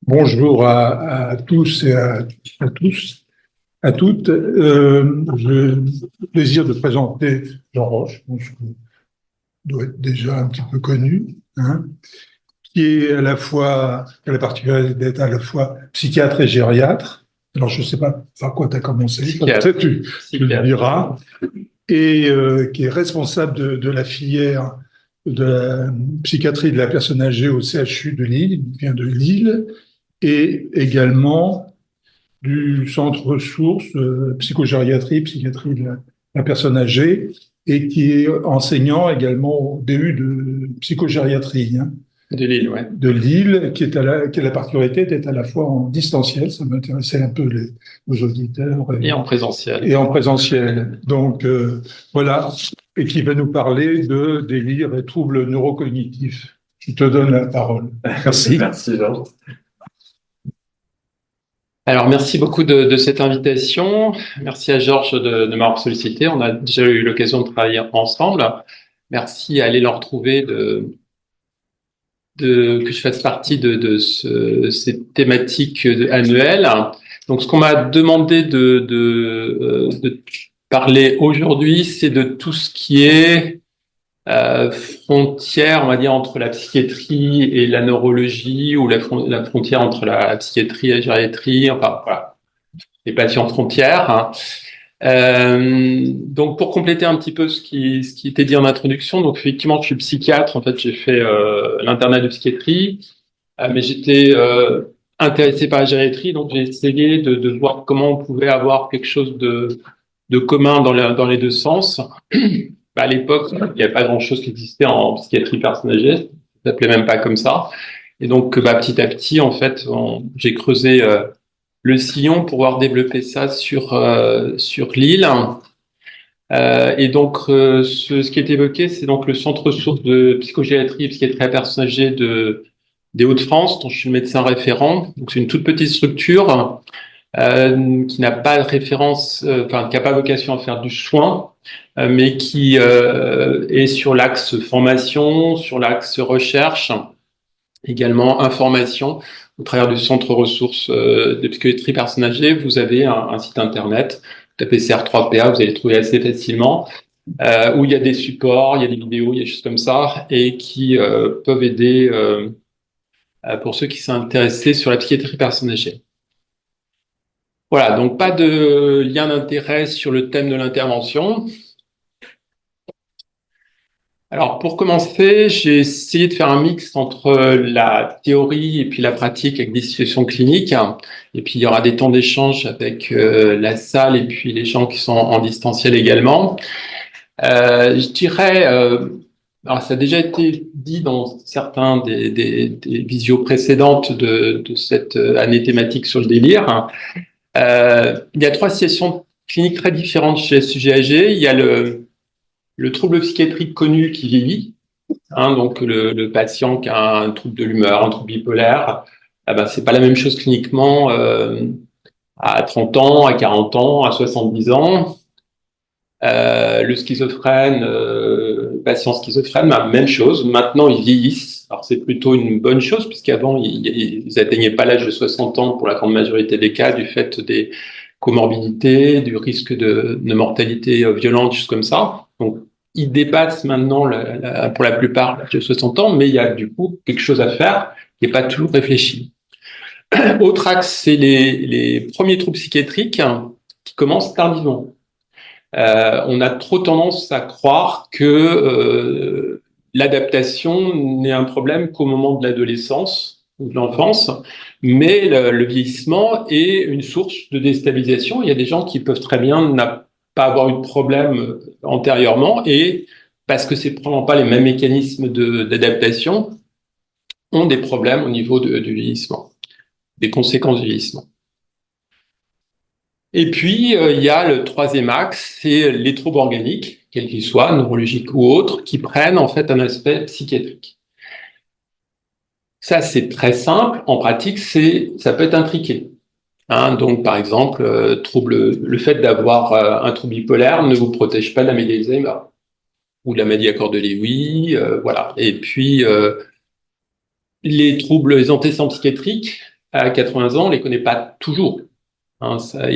Bonjour à tous et à tous, à toutes. J'ai le plaisir de présenter Jean Roche, je dois être déjà un petit peu connu, hein, qui est à la fois, qui a la particularité d'être à la fois psychiatre et gériatre. Alors, je ne sais pas par quoi tu as commencé, peut-être tu le diras, et qui est responsable de la filière de la psychiatrie de la personne âgée au CHU de Lille, il vient de Lille, et également du centre ressources psychogériatrie, psychiatrie de la personne âgée, et qui est enseignant également au DU de psychogériatrie, hein, De Lille, ouais. de Lille, qui a la particularité d'être à la fois en distanciel, ça m'intéressait un peu nos auditeurs, Et en présentiel. et en présentiel. Donc voilà, et qui va nous parler de délire et troubles neurocognitifs. Je te donne la parole. Merci. Merci, Jean. Alors, merci beaucoup de cette invitation. Merci à Georges de m'avoir sollicité. On a déjà eu l'occasion de travailler ensemble. Merci à aller le retrouver que je fasse partie de ces thématiques annuelles. Donc, ce qu'on m'a demandé de parler aujourd'hui, c'est de tout ce qui est frontière, on va dire, entre la psychiatrie et la neurologie, ou la frontière entre la psychiatrie et la gériatrie, enfin voilà, les patients frontières, hein. Donc pour compléter un petit peu ce qui était dit en introduction, donc effectivement je suis psychiatre, en fait j'ai fait l'internat de psychiatrie, mais j'étais intéressé par la gériatrie, donc j'ai essayé de voir comment on pouvait avoir quelque chose de commun dans les deux sens. Bah, à l'époque, il n'y avait pas grand-chose qui existait en psychiatrie personne âgée, ça s'appelait même pas comme ça. Et donc, bah, petit à petit, en fait, j'ai creusé le sillon pour pouvoir développer ça sur l'île. Et donc, ce qui est évoqué, c'est donc le centre ressources de psychogériatrie et psychiatrie à personnes âgées des Hauts-de-France, dont je suis le médecin référent. Donc, c'est une toute petite structure qui n'a pas de référence, enfin, qui n'a pas vocation à faire du soin, mais qui est sur l'axe formation, sur l'axe recherche, également information. Au travers du centre ressources de psychiatrie personnes âgées, vous avez un site internet, vous tapez CR3PA, vous allez le trouver assez facilement, où il y a des supports, il y a des vidéos, il y a des choses comme ça, et qui peuvent aider pour ceux qui sont intéressés sur la psychiatrie personnes âgées. Voilà, donc pas de lien d'intérêt sur le thème de l'intervention. Alors pour commencer, j'ai essayé de faire un mix entre la théorie et puis la pratique avec des situations cliniques. Et puis il y aura des temps d'échange avec la salle et puis les gens qui sont en distanciel également. Je dirais, alors ça a déjà été dit dans certains des visios précédentes de cette année thématique sur le délire. Il y a 3 situations cliniques très différentes chez les sujets âgés. Il y a le trouble psychiatrique connu qui vieillit, hein, donc le patient qui a un trouble de l'humeur, un trouble bipolaire, eh ben, c'est pas la même chose cliniquement à 30 ans, à 40 ans, à 70 ans. Le schizophrène, le patient schizophrène, ben, même chose. Maintenant, ils vieillissent. Alors, c'est plutôt une bonne chose, puisqu'avant, ils atteignaient pas l'âge de 60 ans pour la grande majorité des cas, du fait des comorbidités, du risque de mortalité violente, juste comme ça. Donc, ils dépassent maintenant, pour la plupart, l'âge de 60 ans, mais il y a du coup quelque chose à faire qui n'est pas toujours réfléchi. Autre axe, c'est les premiers troubles psychiatriques qui commencent tardivement. On a trop tendance à croire que l'adaptation n'est un problème qu'au moment de l'adolescence ou de l'enfance, mais le vieillissement est une source de déstabilisation. Il y a des gens qui peuvent très bien ne pas avoir eu de problème antérieurement, et parce que c'est probablement pas les mêmes mécanismes d'adaptation, ont des problèmes au niveau du vieillissement, des conséquences du vieillissement. Et puis, il y a le troisième axe, c'est les troubles organiques, quels qu'ils soient, neurologiques ou autres, qui prennent en fait un aspect psychiatrique. Ça, c'est très simple. En pratique, ça peut être intriqué. Hein, donc, par exemple, le fait d'avoir un trouble bipolaire ne vous protège pas de la maladie d'Alzheimer ou de la maladie à corps de Lewy, voilà. Et puis, les antécédents psychiatriques à 80 ans, on les connaît pas toujours. Hein, ça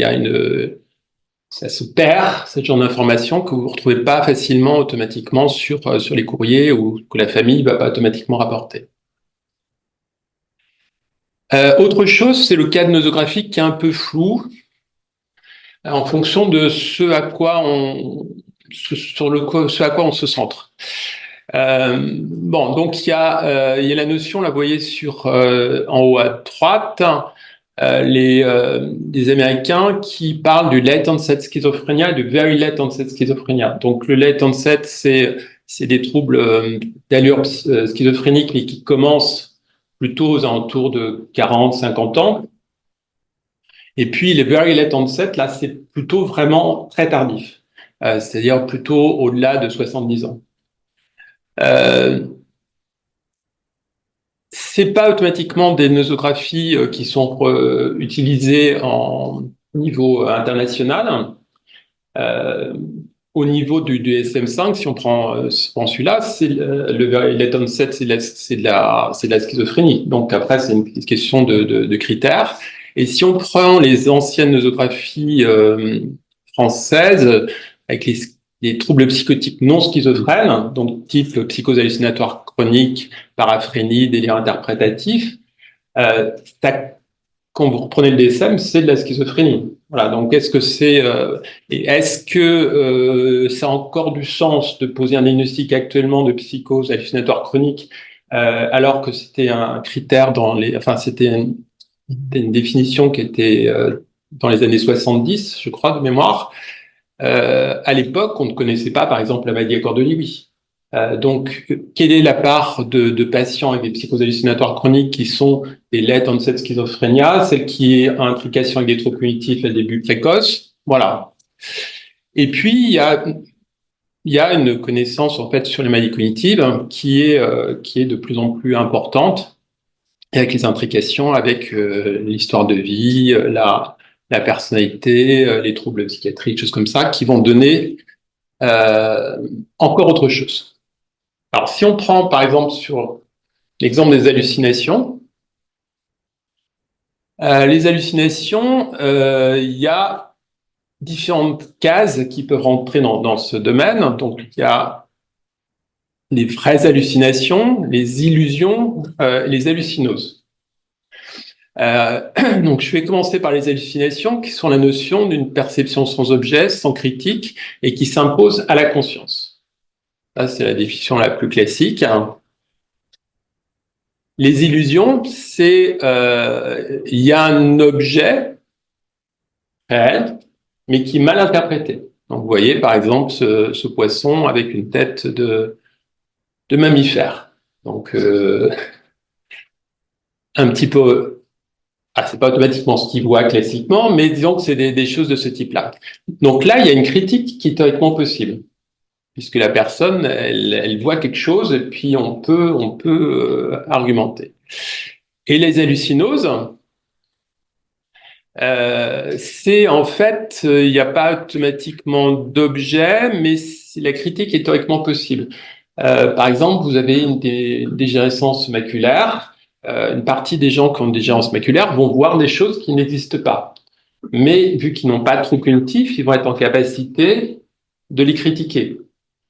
se perd, ce genre d'informations que vous ne retrouvez pas facilement automatiquement sur les courriers ou que la famille ne va pas automatiquement rapporter. Autre chose, c'est le cadre nosographique qui est un peu flou en fonction de ce à quoi on se centre. Donc il y a la notion, là, vous voyez en haut à droite, des Américains qui parlent du late onset schizophrénia et du very late onset schizophrénia. Donc le late onset, c'est des troubles d'allure schizophrénique, mais qui commencent plutôt aux alentours de 40-50 ans. Et puis les very late onset, là, c'est plutôt vraiment très tardif, c'est-à-dire plutôt au-delà de 70 ans. C'est pas automatiquement des nosographies qui sont utilisées en niveau international. Au niveau du DSM-5, si on prend celui-là, c'est le very late onset, c'est de la schizophrénie. Donc après, c'est une question de critères. Et si on prend les anciennes nosographies françaises avec les troubles psychotiques non schizophrènes, donc type psychose hallucinatoire chronique, paraphrénie, délire interprétatif, quand vous reprenez le DSM, c'est de la schizophrénie. Voilà. Donc, est-ce que ça a encore du sens de poser un diagnostic actuellement de psychose hallucinatoire chronique, alors que c'était un critère c'était une définition qui était dans les années 70, je crois, de mémoire. À l'époque, on ne connaissait pas, par exemple, la maladie à corps de Lewy. Donc, quelle est la part de patients avec des psychoses hallucinatoires chroniques qui sont des late onset schizophrénia, celle qui est en implication avec des troubles cognitifs à début précoce? Voilà. Et puis, il y a une connaissance, en fait, sur les maladies cognitives qui est de plus en plus importante, avec les implications avec l'histoire de vie, la personnalité, les troubles psychiatriques, choses comme ça, qui vont donner encore autre chose. Alors, si on prend, par exemple, sur l'exemple des hallucinations, les hallucinations, il y a différentes cases qui peuvent rentrer dans ce domaine. Donc, il y a les vraies hallucinations, les illusions, les hallucinoses. Donc, je vais commencer par les hallucinations, qui sont la notion d'une perception sans objet, sans critique, et qui s'impose à la conscience. Ça, c'est la définition la plus classique. Les illusions, il y a un objet réel, mais qui est mal interprété. Donc, vous voyez, par exemple, ce poisson avec une tête de mammifère. Donc, un petit peu... c'est pas automatiquement ce qu'il voit classiquement, mais disons que c'est des choses de ce type-là. Donc là, il y a une critique qui est théoriquement possible, puisque la personne, elle voit quelque chose et puis on peut argumenter. Et les hallucinoses, c'est en fait, il n'y a pas automatiquement d'objet, mais la critique est théoriquement possible. Par exemple, vous avez une dégénérescence maculaire. Une partie des gens qui ont une dégénérescence maculaire vont voir des choses qui n'existent pas. Mais vu qu'ils n'ont pas de trouble cognitif, ils vont être en capacité de les critiquer.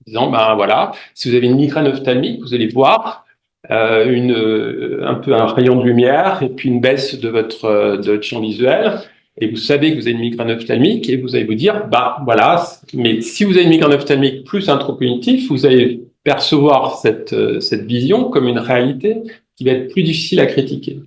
Disant, voilà, si vous avez une migraine ophtalmique, vous allez voir un peu un rayon de lumière et puis une baisse de votre champ visuel. Et vous savez que vous avez une migraine ophtalmique et vous allez vous dire, voilà, mais si vous avez une migraine ophtalmique plus un trouble cognitif, vous allez percevoir cette vision comme une réalité qui va être plus difficile à critiquer.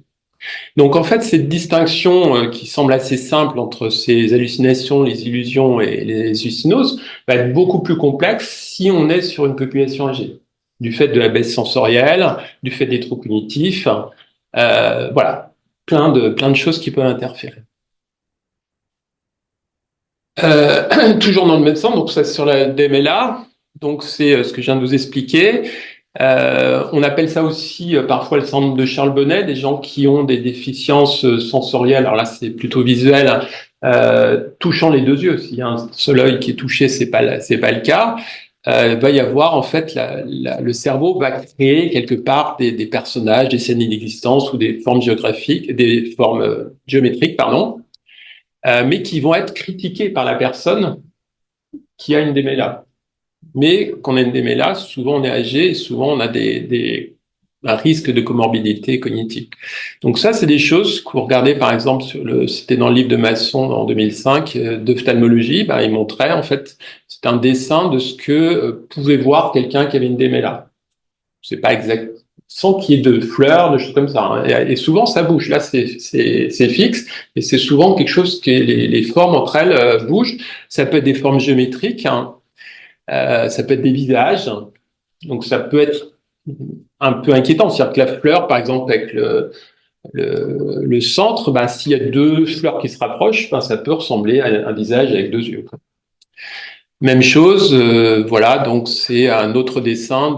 Donc, en fait, cette distinction qui semble assez simple entre ces hallucinations, les illusions et les hallucinoses va être beaucoup plus complexe si on est sur une population âgée, du fait de la baisse sensorielle, du fait des troubles cognitifs, voilà, plein de choses qui peuvent interférer. Toujours dans le même sens, donc ça sur la DMLA, donc c'est ce que je viens de vous expliquer. On appelle ça aussi parfois le syndrome de Charles Bonnet, des gens qui ont des déficiences sensorielles. Alors là, c'est plutôt visuel, touchant les deux yeux. S'il y a un seul œil qui est touché, c'est pas le cas. va y avoir en fait le cerveau va créer quelque part des personnages, des scènes d'inexistence ou des formes géographiques, des formes géométriques, pardon, mais qui vont être critiquées par la personne qui a une démêlade. Mais quand on a une démêlade, souvent on est âgé et souvent on a un risque de comorbidité cognitive. Donc ça, c'est des choses que vous regardez par exemple c'était dans le livre de Masson en 2005 d'ophtalmologie, il montrait en fait, c'est un dessin de ce que pouvait voir quelqu'un qui avait une démêlade. C'est pas exact, sans qu'il y ait de fleurs, de choses comme ça. Hein. Et souvent ça bouge. Là, c'est fixe, et c'est souvent quelque chose que les formes entre elles bougent. Ça peut être des formes géométriques. Hein. Ça peut être des visages, donc ça peut être un peu inquiétant. C'est-à-dire que la fleur, par exemple, avec le centre, s'il y a deux fleurs qui se rapprochent, ça peut ressembler à un visage avec deux yeux. Même chose, voilà. Donc c'est un autre dessin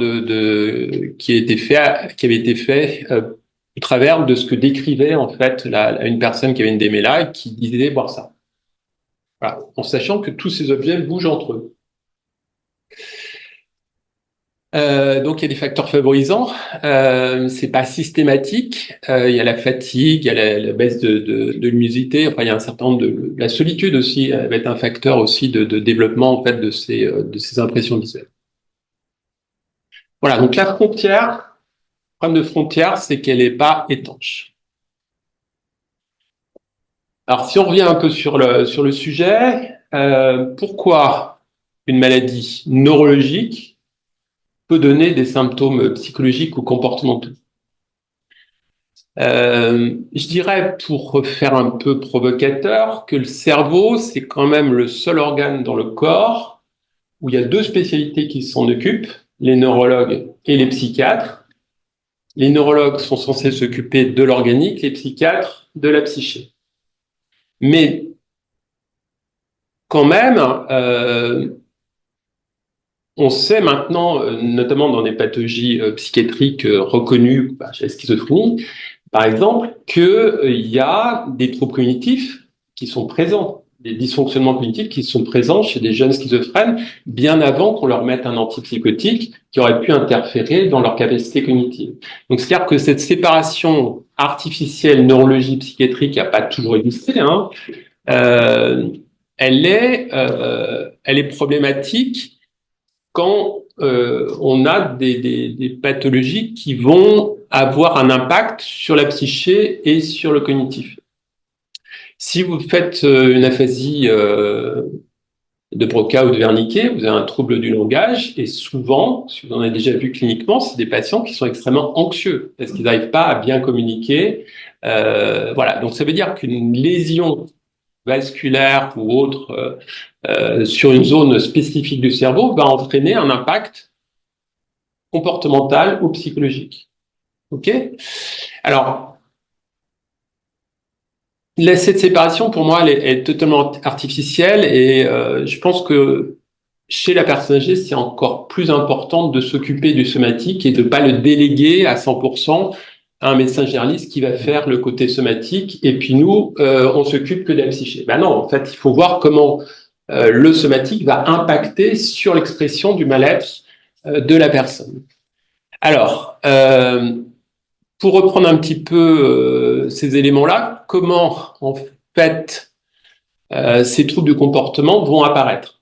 qui avait été fait au travers de ce que décrivait en fait une personne qui avait une démêlade qui disait voir ça. Voilà, en sachant que tous ces objets bougent entre eux. Donc il y a des facteurs favorisants, c'est pas systématique, il y a la fatigue, il y a la baisse de luminosité, enfin il y a un certain nombre la solitude aussi va être un facteur aussi de développement en fait de ces impressions visuelles. Voilà, donc la frontière, le problème de frontière, c'est qu'elle n'est pas étanche. Alors si on revient un peu sur le sujet, pourquoi une maladie neurologique peut donner des symptômes psychologiques ou comportementaux. Je dirais, pour faire un peu provocateur, que le cerveau, c'est quand même le seul organe dans le corps où il y a deux spécialités qui s'en occupent, les neurologues et les psychiatres. Les neurologues sont censés s'occuper de l'organique, les psychiatres de la psyché. Mais quand même, on sait maintenant, notamment dans des pathologies psychiatriques reconnues, chez la schizophrénie, par exemple, qu'il y a des troubles cognitifs qui sont présents, des dysfonctionnements cognitifs qui sont présents chez des jeunes schizophrènes bien avant qu'on leur mette un antipsychotique qui aurait pu interférer dans leur capacité cognitive. Donc, c'est-à-dire que cette séparation artificielle neurologie-psychiatrique n'a pas toujours existé, hein. Elle est problématique quand on a des pathologies qui vont avoir un impact sur la psyché et sur le cognitif. Si vous faites une aphasie de Broca ou de Wernicke, vous avez un trouble du langage, et souvent, si vous en avez déjà vu cliniquement, c'est des patients qui sont extrêmement anxieux, parce qu'ils n'arrivent pas à bien communiquer. Voilà, donc ça veut dire qu'une lésion vasculaire ou autre sur une zone spécifique du cerveau va entraîner un impact comportemental ou psychologique. OK ? Alors, cette séparation, pour moi, elle est totalement artificielle et je pense que chez la personne âgée, c'est encore plus important de s'occuper du somatique et de ne pas le déléguer à 100% à un médecin généraliste qui va faire le côté somatique et puis nous, on s'occupe que de la psyché. Ben non, en fait, il faut voir comment le somatique va impacter sur l'expression du mal-être de la personne. Alors, pour reprendre un petit peu ces éléments-là, comment en fait ces troubles de comportement vont apparaître?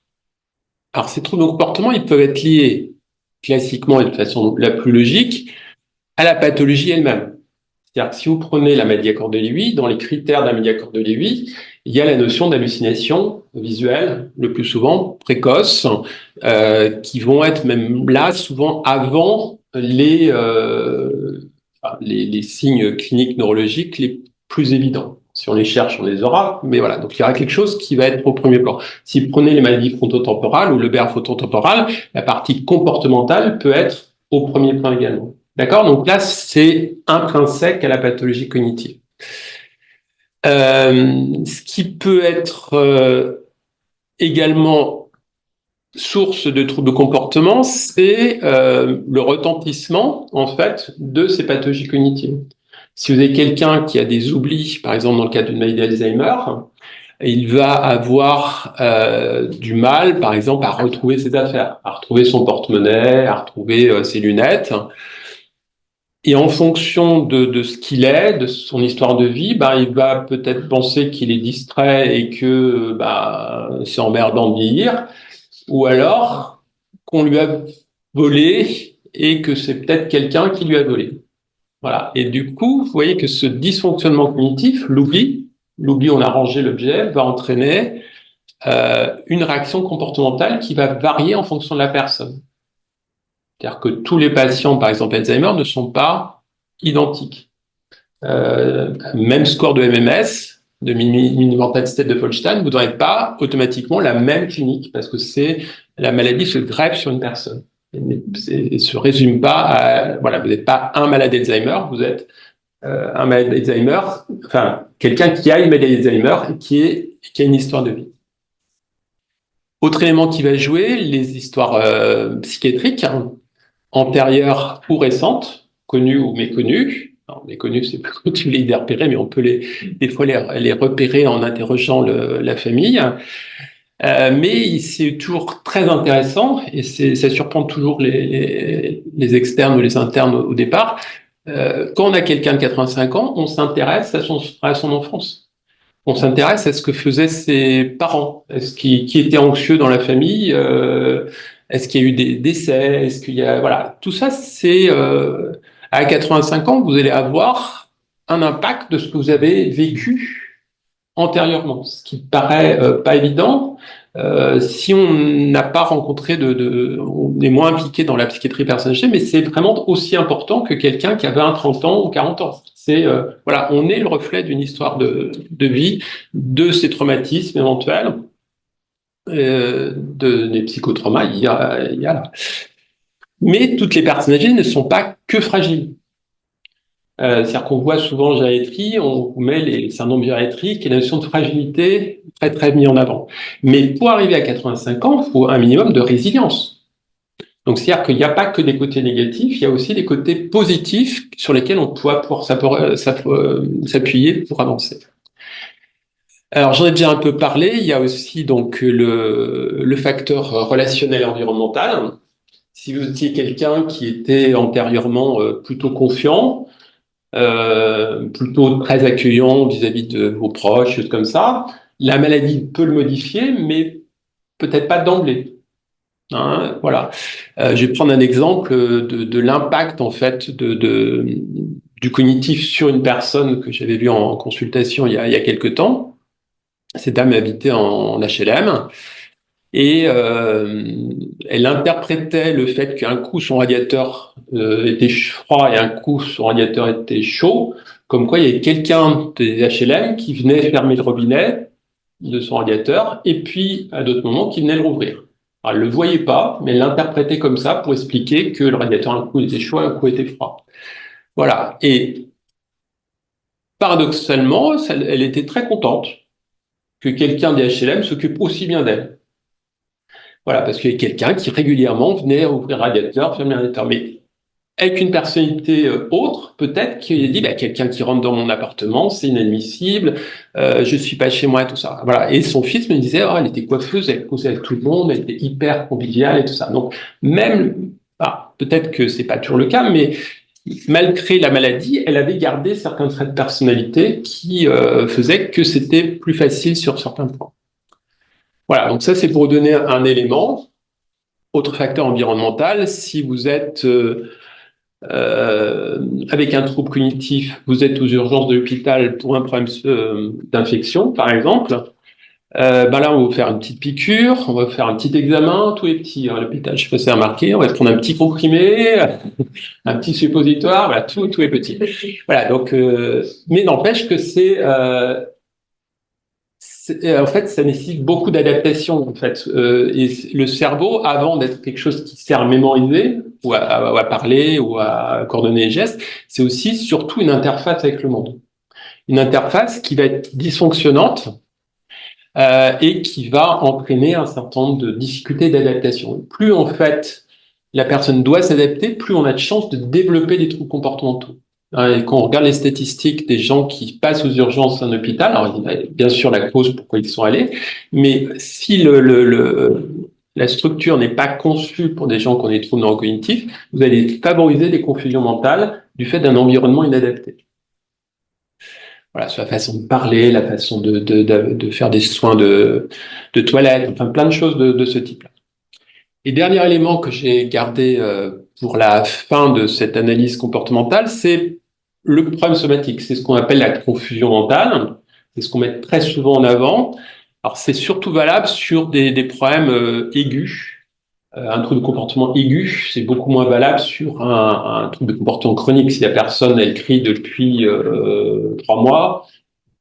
Alors, ces troubles de comportement, ils peuvent être liés classiquement et de façon la plus logique à la pathologie elle-même. C'est-à-dire que si vous prenez la maladie à corps de Lewy, dans les critères de la maladie à corps de Lewy, il y a la notion d'hallucination visuelle, le plus souvent précoce, qui vont être même là souvent avant les signes cliniques neurologiques les plus évidents. Si on les cherche, on les aura, mais voilà. Donc il y aura quelque chose qui va être au premier plan. Si vous prenez les maladies frontotemporales ou le BER frontotemporal, la partie comportementale peut être au premier plan également. D'accord? Donc là, c'est intrinsèque à la pathologie cognitive. Ce qui peut être également source de troubles de comportement, c'est le retentissement, en fait, de ces pathologies cognitives. Si vous avez quelqu'un qui a des oublis, par exemple dans le cas d'une maladie d'Alzheimer, il va avoir du mal, par exemple, à retrouver ses affaires, à retrouver son porte-monnaie, à retrouver ses lunettes. Et en fonction de ce qu'il est, de son histoire de vie, bah, il va peut-être penser qu'il est distrait et que bah, c'est emmerdant de vieillir, ou alors qu'on lui a volé et que c'est peut-être quelqu'un qui lui a volé. Voilà. Et du coup, vous voyez que ce dysfonctionnement cognitif, l'oubli, on a rangé l'objet, va entraîner une réaction comportementale qui va varier en fonction de la personne. C'est-à-dire que tous les patients, par exemple Alzheimer, ne sont pas identiques. Même score de MMS, de Mini-Mental State de Folstein, vous n'aurez pas automatiquement la même clinique parce que la maladie se greffe sur une personne. Et se résume pas à, voilà, vous n'êtes pas un malade d'Alzheimer, vous êtes un malade d'Alzheimer, enfin, quelqu'un qui a une maladie d'Alzheimer et qui a une histoire de vie. Autre élément qui va jouer, les histoires psychiatriques, hein, antérieures ou récentes, connues ou méconnues. Alors, méconnues, c'est plus compliqué de les repérer, mais on peut des fois les repérer en interrogeant la famille. Mais c'est toujours très intéressant et ça surprend toujours les externes ou les internes au départ. Quand on a quelqu'un de 85 ans, on s'intéresse à son enfance. On s'intéresse à ce que faisaient ses parents. Qui était anxieux dans la famille? Est-ce qu'il y a eu des décès? Est-ce qu'il y a, voilà. Tout ça, c'est, à 85 ans, vous allez avoir un impact de ce que vous avez vécu antérieurement. Ce qui paraît pas évident. Si on n'a pas rencontré on est moins impliqué dans la psychiatrie personnelle, mais c'est vraiment aussi important que quelqu'un qui a 20, 30 ans ou 40 ans. Voilà, on est le reflet d'une histoire de vie, de ses traumatismes éventuels, des psychotraumas, il y a là. Mais toutes les personnes âgées ne sont pas que fragiles. C'est-à-dire qu'on voit souvent en gériatrie, on met les syndromes gériatriques et la notion de fragilité très très mis en avant. Mais pour arriver à 85 ans, il faut un minimum de résilience. Donc c'est-à-dire qu'il n'y a pas que des côtés négatifs, il y a aussi des côtés positifs sur lesquels on doit pouvoir s'appuyer pour avancer. Alors j'en ai déjà un peu parlé, il y a aussi donc le facteur relationnel et environnemental. Si vous étiez quelqu'un qui était antérieurement plutôt confiant, plutôt très accueillant vis-à-vis de vos proches, choses comme ça. La maladie peut le modifier, mais peut-être pas d'emblée. Hein, voilà. Je vais prendre un exemple de l'impact en fait du cognitif sur une personne que j'avais vue en consultation il y a quelque temps. Cette dame habitait en HLM. Et elle interprétait le fait qu'un coup son radiateur était froid et un coup son radiateur était chaud, comme quoi il y avait quelqu'un des HLM qui venait fermer le robinet de son radiateur et puis à d'autres moments qui venait le rouvrir. Alors, elle ne le voyait pas, mais elle l'interprétait comme ça pour expliquer que le radiateur un coup était chaud et un coup était froid. Voilà. Et paradoxalement, elle était très contente que quelqu'un des HLM s'occupe aussi bien d'elle. Voilà, parce qu'il y a quelqu'un qui régulièrement venait ouvrir le radiateur, fermer le radiateur. Mais avec une personnalité autre, peut-être qu'il a dit, bah, quelqu'un qui rentre dans mon appartement, c'est inadmissible, je suis pas chez moi et tout ça. Voilà. Et son fils me disait, oh, elle était coiffeuse, elle causait avec tout le monde, elle était hyper conviviale et tout ça. Donc, même, peut-être que c'est pas toujours le cas, mais malgré la maladie, elle avait gardé certains traits de personnalité qui faisaient que c'était plus facile sur certains points. Voilà, donc ça c'est pour vous donner un élément. Autre facteur environnemental, si vous êtes avec un trouble cognitif, vous êtes aux urgences de l'hôpital pour un problème d'infection, par exemple, là on va vous faire une petite piqûre, on va vous faire un petit examen, tous les petits à l'hôpital, je sais pas si c'est remarqué, on va prendre un petit comprimé, un petit suppositoire, voilà, tout est petit. Voilà, donc, mais n'empêche que en fait, ça nécessite beaucoup d'adaptation. En fait, et le cerveau, avant d'être quelque chose qui sert à mémoriser ou à parler ou à coordonner les gestes, c'est aussi surtout une interface avec le monde. Une interface qui va être dysfonctionnante et qui va entraîner un certain nombre de difficultés d'adaptation. Plus en fait la personne doit s'adapter, plus on a de chances de développer des troubles comportementaux. Et quand on regarde les statistiques des gens qui passent aux urgences d'un hôpital, alors il y a bien sûr la cause pourquoi ils sont allés, mais si la structure n'est pas conçue pour des gens qui ont des troubles neurocognitifs, vous allez favoriser des confusions mentales du fait d'un environnement inadapté. Voilà, sur la façon de parler, la façon de faire des soins de toilette, enfin plein de choses de ce type-là. Et dernier élément que j'ai gardé pour la fin de cette analyse comportementale, c'est le problème somatique. C'est ce qu'on appelle la confusion mentale. C'est ce qu'on met très souvent en avant. Alors, c'est surtout valable sur des problèmes aigus. Un trouble de comportement aigu, c'est beaucoup moins valable sur un trouble de comportement chronique. Si la personne, elle crie depuis 3 mois,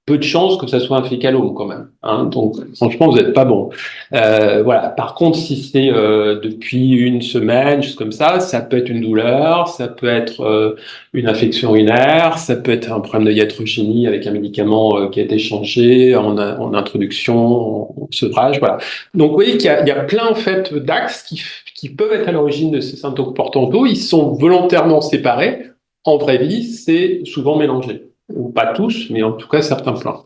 peu de chances que ça soit un fécalome quand même. Hein. Donc, franchement, vous n'êtes pas bon. Voilà. Par contre, si c'est depuis une semaine, juste comme ça peut être une douleur, ça peut être une infection urinaire, ça peut être un problème de iatrogénie avec un médicament qui a été changé en introduction, en sevrage. Voilà. Donc, vous voyez qu'il y a plein en fait d'axes qui peuvent être à l'origine de ces symptômes comportementaux. Ils sont volontairement séparés. En vraie vie, c'est souvent mélangé. Ou pas tous, mais en tout cas certains plans.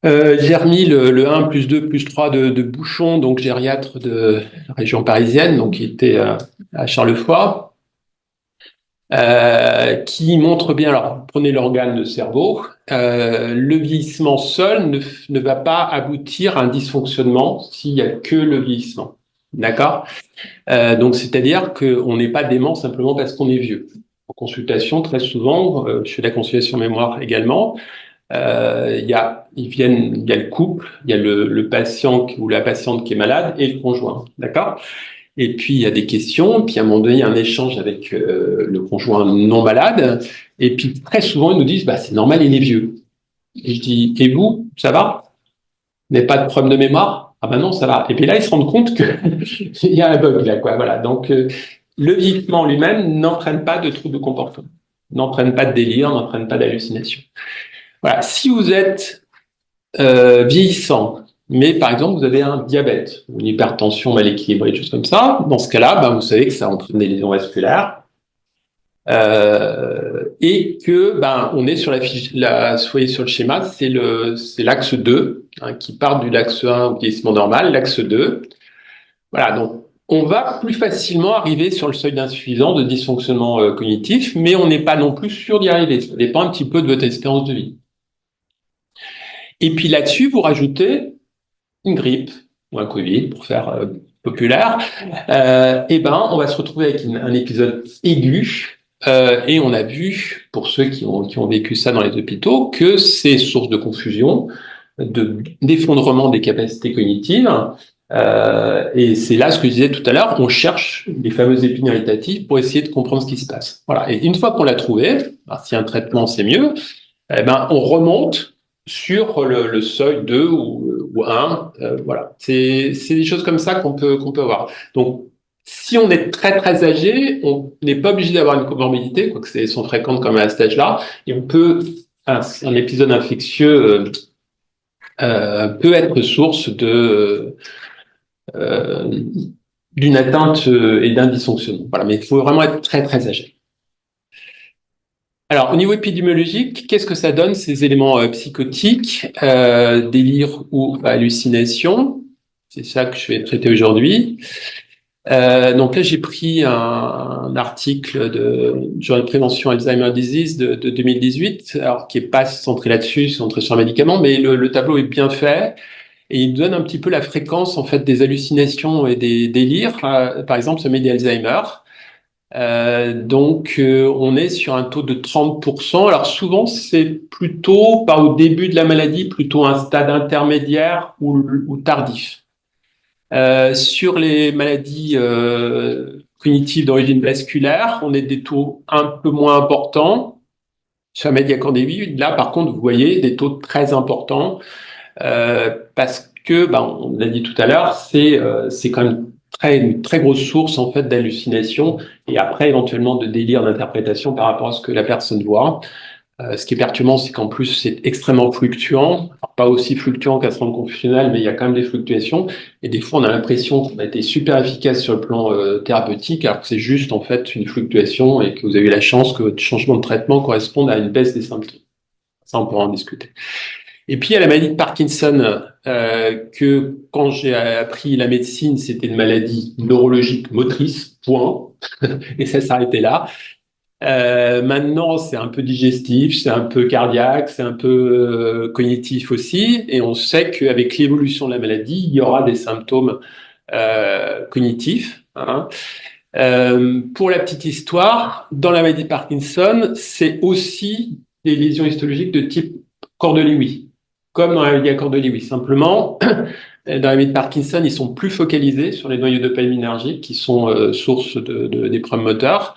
J'ai remis le 1 plus 2 plus 3 de Bouchon, donc gériatre de la région parisienne, donc qui était à Charlefoix, qui montre bien, alors prenez l'organe de cerveau, le vieillissement seul ne va pas aboutir à un dysfonctionnement s'il n'y a que le vieillissement. D'accord? Donc c'est-à-dire qu'on n'est pas dément simplement parce qu'on est vieux. En consultation, très souvent, je fais la consultation mémoire également, il y a le couple, il y a le patient ou la patiente qui est malade et le conjoint, d'accord? Et puis il y a des questions, puis à un moment donné, il y a un échange avec le conjoint non malade, et puis très souvent ils nous disent, bah c'est normal, il est vieux. Et je dis, et vous, ça va? Vous n'avez pas de problème de mémoire? Ah ben non, ça va. Et puis là, ils se rendent compte qu'il y a un bug là, quoi. Voilà. Donc le vieillissement lui-même n'entraîne pas de troubles de comportement, n'entraîne pas de délire, n'entraîne pas d'hallucination. Voilà. Si vous êtes vieillissant, mais par exemple vous avez un diabète ou une hypertension mal équilibrée, des choses comme ça, dans ce cas-là, ben, vous savez que ça entraîne des lésions vasculaires et que ben, on est sur soyez sur le schéma, c'est l'axe 2 hein, qui part de l'axe 1 vieillissement normal, l'axe 2. Voilà, donc on va plus facilement arriver sur le seuil d'insuffisance de dysfonctionnement cognitif, mais on n'est pas non plus sûr d'y arriver. Ça dépend un petit peu de votre espérance de vie. Et puis là-dessus, vous rajoutez une grippe ou un Covid, pour faire populaire, et ben on va se retrouver avec un épisode aigu. Et on a vu, pour ceux qui ont vécu ça dans les hôpitaux, que c'est source de confusion, d'effondrement des capacités cognitives. Et c'est là ce que je disais tout à l'heure, on cherche les fameuses épines irritatives pour essayer de comprendre ce qui se passe. Voilà. Et une fois qu'on l'a trouvé, si un traitement c'est mieux, eh ben on remonte sur le seuil 2 ou 1. Voilà. C'est des choses comme ça qu'on peut avoir. Donc, si on est très très âgé, on n'est pas obligé d'avoir une comorbidité, quoique elles sont fréquentes comme à cet âge-là, et on peut un épisode infectieux peut être source d'une atteinte et d'un dysfonctionnement. Voilà, mais il faut vraiment être très très âgé. Alors, au niveau épidémiologique, qu'est-ce que ça donne ces éléments psychotiques, délire ou hallucination? C'est ça que je vais traiter aujourd'hui. Donc là, j'ai pris un article de Journal de prévention Alzheimer Disease de 2018, alors qui est pas centré là-dessus, centré sur un médicament, mais le tableau est bien fait et il donne un petit peu la fréquence en fait des hallucinations et des délires. Par exemple, ça met des Alzheimer. Donc, on est sur un taux de 30%. Alors souvent, c'est plutôt pas au début de la maladie, plutôt un stade intermédiaire ou tardif. Sur les maladies cognitives d'origine vasculaire, on est des taux un peu moins importants. Sur la maladie à corps début, là, par contre, vous voyez des taux très importants parce que, on l'a dit tout à l'heure, c'est quand même une très grosse source en fait d'hallucination et après éventuellement de délire d'interprétation par rapport à ce que la personne voit. Ce qui est perturbant, c'est qu'en plus c'est extrêmement fluctuant. pas aussi fluctuant qu'un centre confusionnel, mais il y a quand même des fluctuations. Et des fois, on a l'impression qu'on a été super efficace sur le plan thérapeutique, alors que c'est juste en fait une fluctuation et que vous avez eu la chance que votre changement de traitement corresponde à une baisse des symptômes. Ça, on pourra en discuter. Et puis, il y a la maladie de Parkinson, que quand j'ai appris la médecine, c'était une maladie neurologique motrice, point. Et ça s'arrêtait là. Maintenant, c'est un peu digestif, c'est un peu cardiaque, c'est un peu cognitif aussi. Et on sait qu'avec l'évolution de la maladie, il y aura des symptômes cognitifs. Hein. Pour la petite histoire, dans la maladie de Parkinson, c'est aussi des lésions histologiques de type corps de Lewy, comme dans la maladie à corps de Lewy. Simplement, dans la maladie de Parkinson, ils sont plus focalisés sur les noyaux dopaminergiques qui sont source d'épreuves moteurs,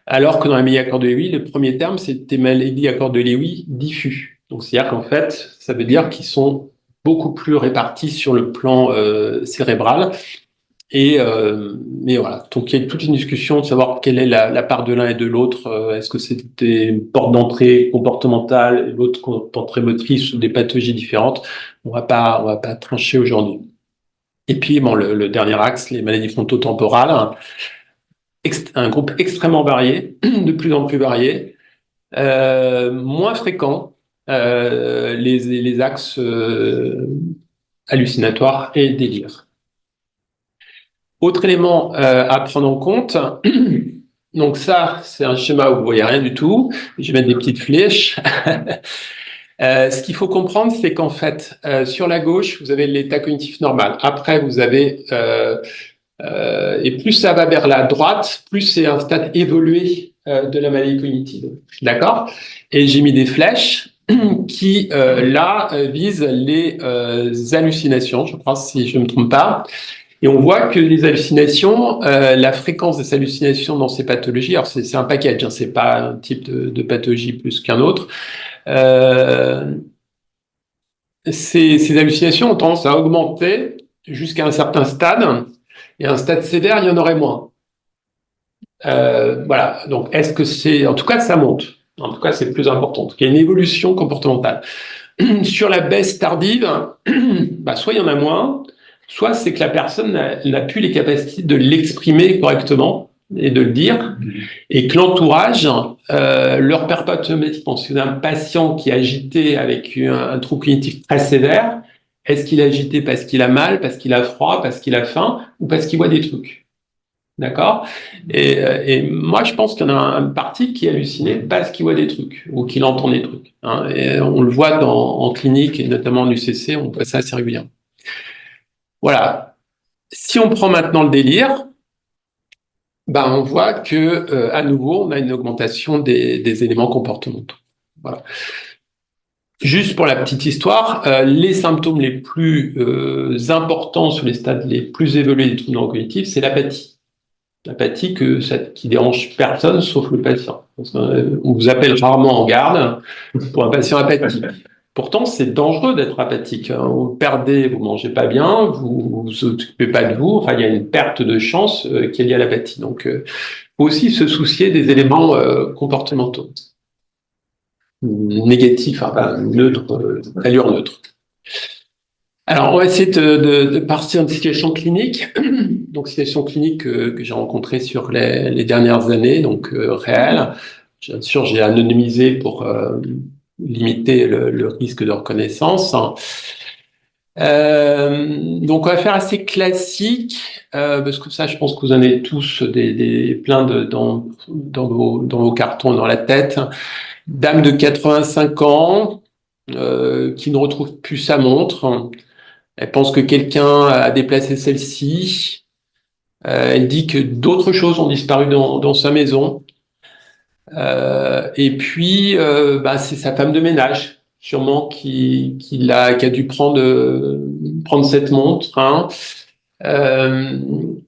alors que dans la maladie à corps de Lewy, le premier terme, c'était maladie à corps de Lewy diffus. Donc, c'est-à-dire qu'en fait, ça veut dire qu'ils sont beaucoup plus répartis sur le plan cérébral. Mais voilà, donc il y a toute une discussion de savoir quelle est la part de l'un et de l'autre. Est-ce que c'est des portes d'entrée comportementales, l'autre porte d'entrée motrice ou des pathologies différentes? On va pas trancher aujourd'hui. Et puis bon, le dernier axe, les maladies frontotemporales, un groupe extrêmement varié, de plus en plus varié, moins fréquent, les axes hallucinatoires et délire. Autre élément à prendre en compte, donc ça, c'est un schéma où vous voyez rien du tout. Je vais mettre des petites flèches. Ce qu'il faut comprendre, c'est qu'en fait, sur la gauche, vous avez l'état cognitif normal. Après, vous avez et plus ça va vers la droite, plus c'est un stade évolué de la maladie cognitive. D'accord? Et j'ai mis des flèches qui là visent les hallucinations, je crois, si je ne me trompe pas. Et on voit que les hallucinations, la fréquence des hallucinations dans ces pathologies, alors c'est un package, hein, c'est pas un type de pathologie plus qu'un autre. Ces hallucinations ont tendance à augmenter jusqu'à un certain stade, et à un stade sévère, il y en aurait moins. Voilà, donc est-ce que c'est... En tout cas, ça monte. En tout cas, c'est le plus important. En tout cas, il y a une évolution comportementale. Sur la baisse tardive, bah, soit il y en a moins, soit c'est que la personne n'a plus les capacités de l'exprimer correctement et de le dire, et que l'entourage leur perd pas automatiquement. Si vous avez un patient qui est agité avec un trouble cognitif très sévère, est-ce qu'il est agité parce qu'il a mal, parce qu'il a froid, parce qu'il a faim, ou parce qu'il voit des trucs? D'accord? Et moi, je pense qu'il y en a une partie qui est hallucinée parce qu'il voit des trucs ou qu'il entend des trucs. Hein. Et on le voit en clinique et notamment en UCC, on voit ça assez régulièrement. Voilà. Si on prend maintenant le délire, ben on voit que à nouveau, on a une augmentation des éléments comportementaux. Voilà. Juste pour la petite histoire, les symptômes les plus importants sur les stades les plus évolués des troubles neurocognitifs, c'est l'apathie. L'apathie qui dérange personne sauf le patient. On vous appelle rarement en garde pour un patient apathique. Pourtant, c'est dangereux d'être apathique. Vous perdez, vous mangez pas bien, vous vous occupez pas de vous. Enfin, il y a une perte de chance qui est liée à l'apathie. Donc, faut aussi se soucier des éléments comportementaux négatifs, enfin neutres, allure neutre. Alors, on va essayer de partir d'une situation clinique. Donc, situation clinique que j'ai rencontrée sur les dernières années, donc réelle. Bien sûr, j'ai anonymisé pour limiter le risque de reconnaissance. Donc, on va faire assez classique, parce que ça, je pense que vous en avez tous plein dans vos cartons, dans la tête. Dame de 85 ans qui ne retrouve plus sa montre. Elle pense que quelqu'un a déplacé celle-ci. Elle dit que d'autres choses ont disparu dans sa maison. Et puis, c'est sa femme de ménage, sûrement, qui a dû prendre cette montre. Hein. Elle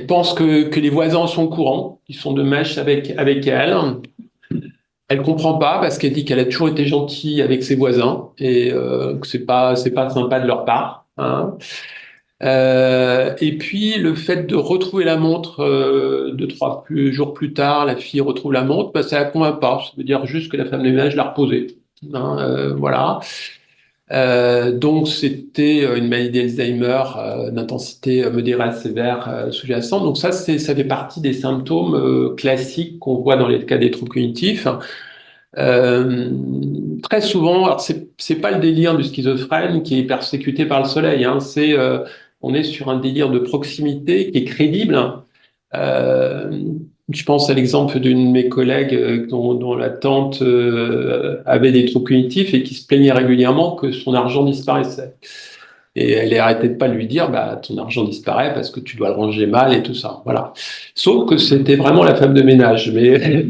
pense que les voisins sont au courant, qu'ils sont de mèche avec elle. Elle comprend pas parce qu'elle dit qu'elle a toujours été gentille avec ses voisins et que c'est pas sympa de leur part. Hein. Et puis le fait de retrouver la montre 2-3 jours plus tard, la fille retrouve la montre, ça la convainc pas. Ça veut dire juste que la femme de ménage l'a reposée. Voilà. Donc c'était une maladie d'Alzheimer d'intensité modérée à sévère sous-jacente. Donc ça fait partie des symptômes classiques qu'on voit dans les cas des troubles cognitifs. Euh, Très souvent, alors c'est pas le délire du schizophrène qui est persécuté par le soleil, hein, on est sur un délire de proximité qui est crédible. Euh, je pense à l'exemple d'une de mes collègues dont la tante avait des troubles cognitifs et qui se plaignait régulièrement que son argent disparaissait. Et elle arrêtait de pas lui dire, bah, ton argent disparaît parce que tu dois le ranger mal et tout ça. Voilà. Sauf que c'était vraiment la femme de ménage. Mais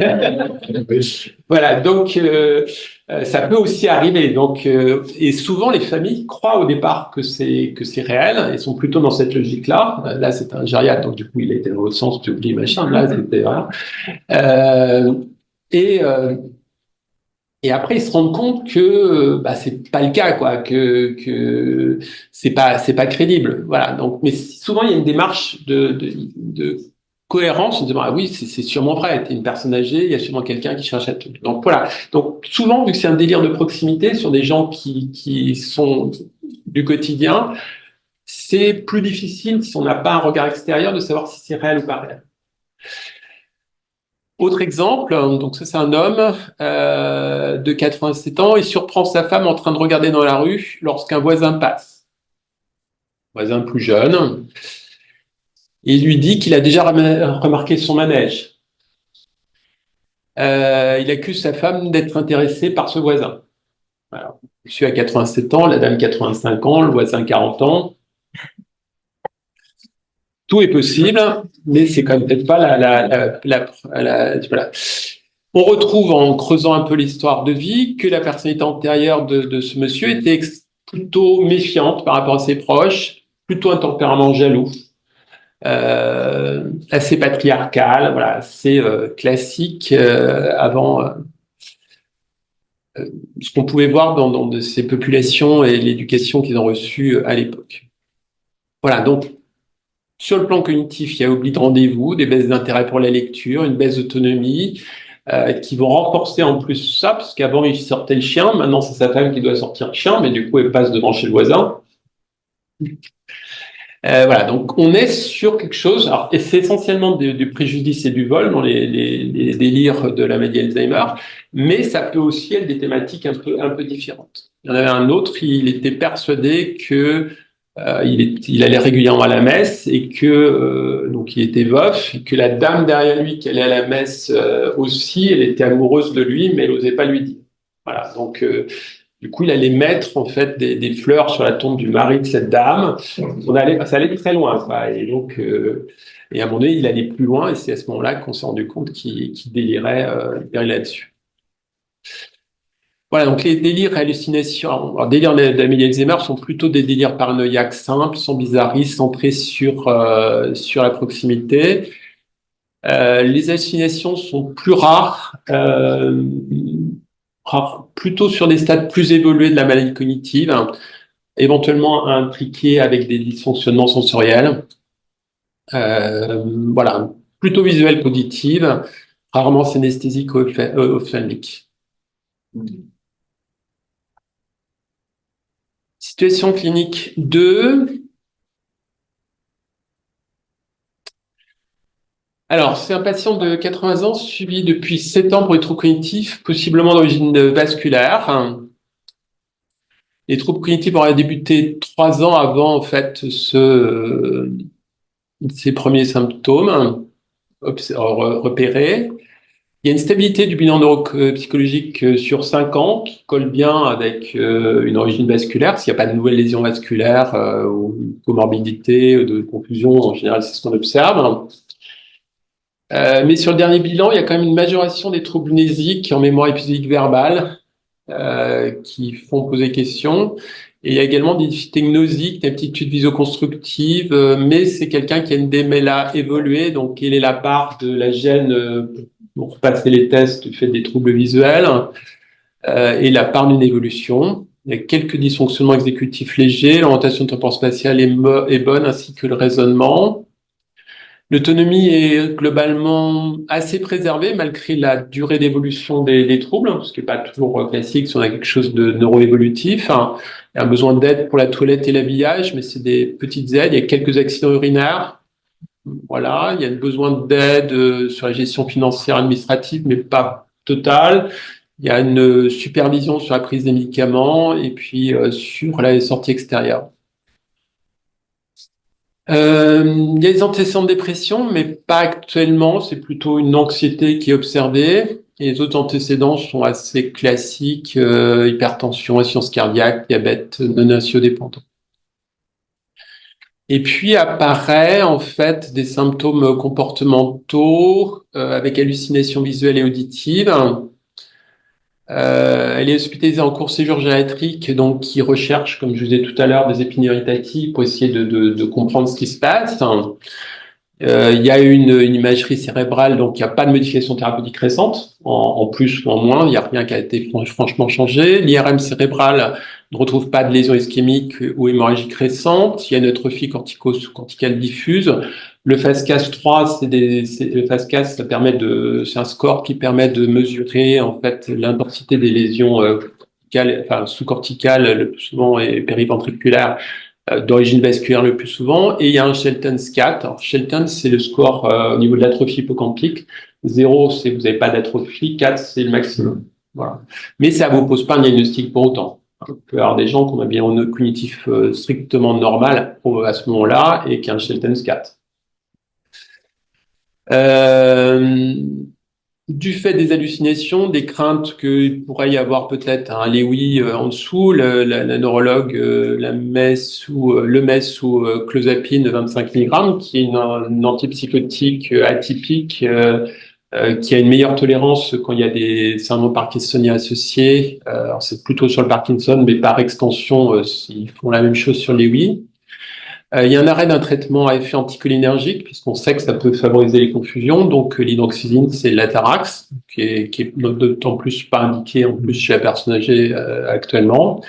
voilà. Donc, ça peut aussi arriver. Donc, et souvent les familles croient au départ que c'est réel et sont plutôt dans cette logique-là. Là, c'est un gériatre, donc du coup, il était dans l'autre sens, tu oublies machin. Là, c'était voilà. Euh, et euh, et après, ils se rendent compte que bah, c'est pas le cas, quoi, que c'est pas crédible. Voilà. Donc, mais souvent il y a une démarche de cohérence en disant ah oui, c'est sûrement vrai. T'es une personne âgée, il y a sûrement quelqu'un qui cherche à te. Donc voilà. Donc souvent, vu que c'est un délire de proximité sur des gens qui sont du quotidien, c'est plus difficile si on n'a pas un regard extérieur de savoir si c'est réel ou pas réel. Autre exemple, donc ça c'est un homme de 87 ans, il surprend sa femme en train de regarder dans la rue lorsqu'un voisin passe, voisin plus jeune, et il lui dit qu'il a déjà remarqué son manège. Il accuse sa femme d'être intéressée par ce voisin. Alors, monsieur a 87 ans, la dame 85 ans, le voisin 40 ans. Tout est possible, mais c'est quand même peut-être pas voilà. On retrouve en creusant un peu l'histoire de vie que la personnalité antérieure de ce monsieur était plutôt méfiante par rapport à ses proches, plutôt un tempérament jaloux, assez patriarcal, voilà, c'est classique avant ce qu'on pouvait voir dans de ces populations et l'éducation qu'ils ont reçue à l'époque. Voilà, donc sur le plan cognitif, il y a oubli de rendez-vous, des baisses d'intérêt pour la lecture, une baisse d'autonomie, qui vont renforcer en plus ça, parce qu'avant il sortait le chien, maintenant c'est sa femme qui doit sortir le chien, mais du coup elle passe devant chez le voisin. Voilà, donc on est sur quelque chose, alors, et c'est essentiellement du préjudice et du vol dans les délires de la maladie Alzheimer, mais ça peut aussi être des thématiques un peu différentes. Il y en avait un autre, il était persuadé que il allait régulièrement à la messe et que donc il était veuf, et que la dame derrière lui qui allait à la messe aussi, elle était amoureuse de lui, mais elle n'osait pas lui dire. Voilà, donc du coup il allait mettre en fait des fleurs sur la tombe du mari de cette dame. Ça allait très loin, quoi. Et donc et à un moment donné il allait plus loin et c'est à ce moment-là qu'on s'est rendu compte qu'il délirait là-dessus. Voilà, donc les délires et hallucinations, alors délires d'Amélie Alzheimer sont plutôt des délires paranoïaques simples, sans bizarrisme, centrés sur la proximité. Les hallucinations sont plus rares, plutôt sur des stades plus évolués de la maladie cognitive, hein, éventuellement impliqués avec des dysfonctionnements sensoriels. Voilà, plutôt visuel qu'auditive, rarement synesthésique ou ophtalmique. Situation clinique 2. Alors, c'est un patient de 80 ans suivi depuis 7 ans pour des troubles cognitifs, possiblement d'origine vasculaire. Les troubles cognitifs auraient débuté 3 ans avant, en fait, ces premiers symptômes repérés. Il y a une stabilité du bilan neuropsychologique sur 5 ans qui colle bien avec une origine vasculaire. S'il n'y a pas de nouvelles lésions vasculaires ou de comorbidité ou de confusion, en général, c'est ce qu'on observe. Mais sur le dernier bilan, il y a quand même une majoration des troubles mnésiques en mémoire épisodique verbale qui font poser question. Et il y a également des difficultés gnosiques, des aptitudes visoconstructives, mais c'est quelqu'un qui a une DMLA évoluée, donc quelle est la part de la gène pour passer les tests du fait des troubles visuels et la part d'une évolution. Il y a quelques dysfonctionnements exécutifs légers, l'orientation temporale-spatiale est bonne ainsi que le raisonnement. L'autonomie est globalement assez préservée malgré la durée d'évolution des troubles, ce qui n'est pas toujours classique si on a quelque chose de neuroévolutif. Il y a un besoin d'aide pour la toilette et l'habillage, mais c'est des petites aides. Il y a quelques accidents urinaires. Voilà, il y a besoin d'aide sur la gestion financière administrative, mais pas totale. Il y a une supervision sur la prise des médicaments et puis sur la sortie extérieure. Il y a des antécédents de dépression, mais pas actuellement. C'est plutôt une anxiété qui est observée. Et les autres antécédents sont assez classiques, hypertension, insuffisance cardiaque, diabète non insulino-dépendant. Et puis apparaît en fait des symptômes comportementaux avec hallucinations visuelles et auditives. Elle est hospitalisée en court séjour gériatrique, donc qui recherche, comme je vous disais tout à l'heure, des épines irritatives pour essayer de comprendre ce qui se passe. Il y a une imagerie cérébrale, donc il n'y a pas de modification thérapeutique récente, en plus ou en moins, il n'y a rien qui a été franchement changé. L'IRM cérébrale ne retrouve pas de lésion ischémique ou hémorragique récente. Il y a une atrophie corticale diffuse. Le FASCAS-3, le FASCAS, c'est un score qui permet de mesurer en fait l'intensité des lésions sous-corticales, le plus souvent et périventriculaires, d'origine vasculaire le plus souvent, et il y a un Shelton SCAT. Alors, Shelton, c'est le score au niveau de l'atrophie hippocampique. 0, c'est que vous n'avez pas d'atrophie, 4, c'est le maximum. Voilà. Mais ça ne vous pose pas un diagnostic pour autant. Il peut y avoir des gens qui ont un bilan cognitif strictement normal à ce moment-là et qui ont un Shelton SCAT. Du fait des hallucinations, des craintes qu'il pourrait y avoir peut-être un Lewy en dessous, la neurologue le met sous clozapine de 25 mg, qui est une antipsychotique atypique qui a une meilleure tolérance quand il y a des syndromes parkinsoniens associés. Alors c'est plutôt sur le Parkinson, mais par extension, ils font la même chose sur Lewy. Il y a un arrêt d'un traitement à effet anticholinergique, puisqu'on sait que ça peut favoriser les confusions. Donc, l'hydroxyzine, c'est l'Atarax, qui est d'autant plus pas indiqué en plus chez la personne âgée actuellement.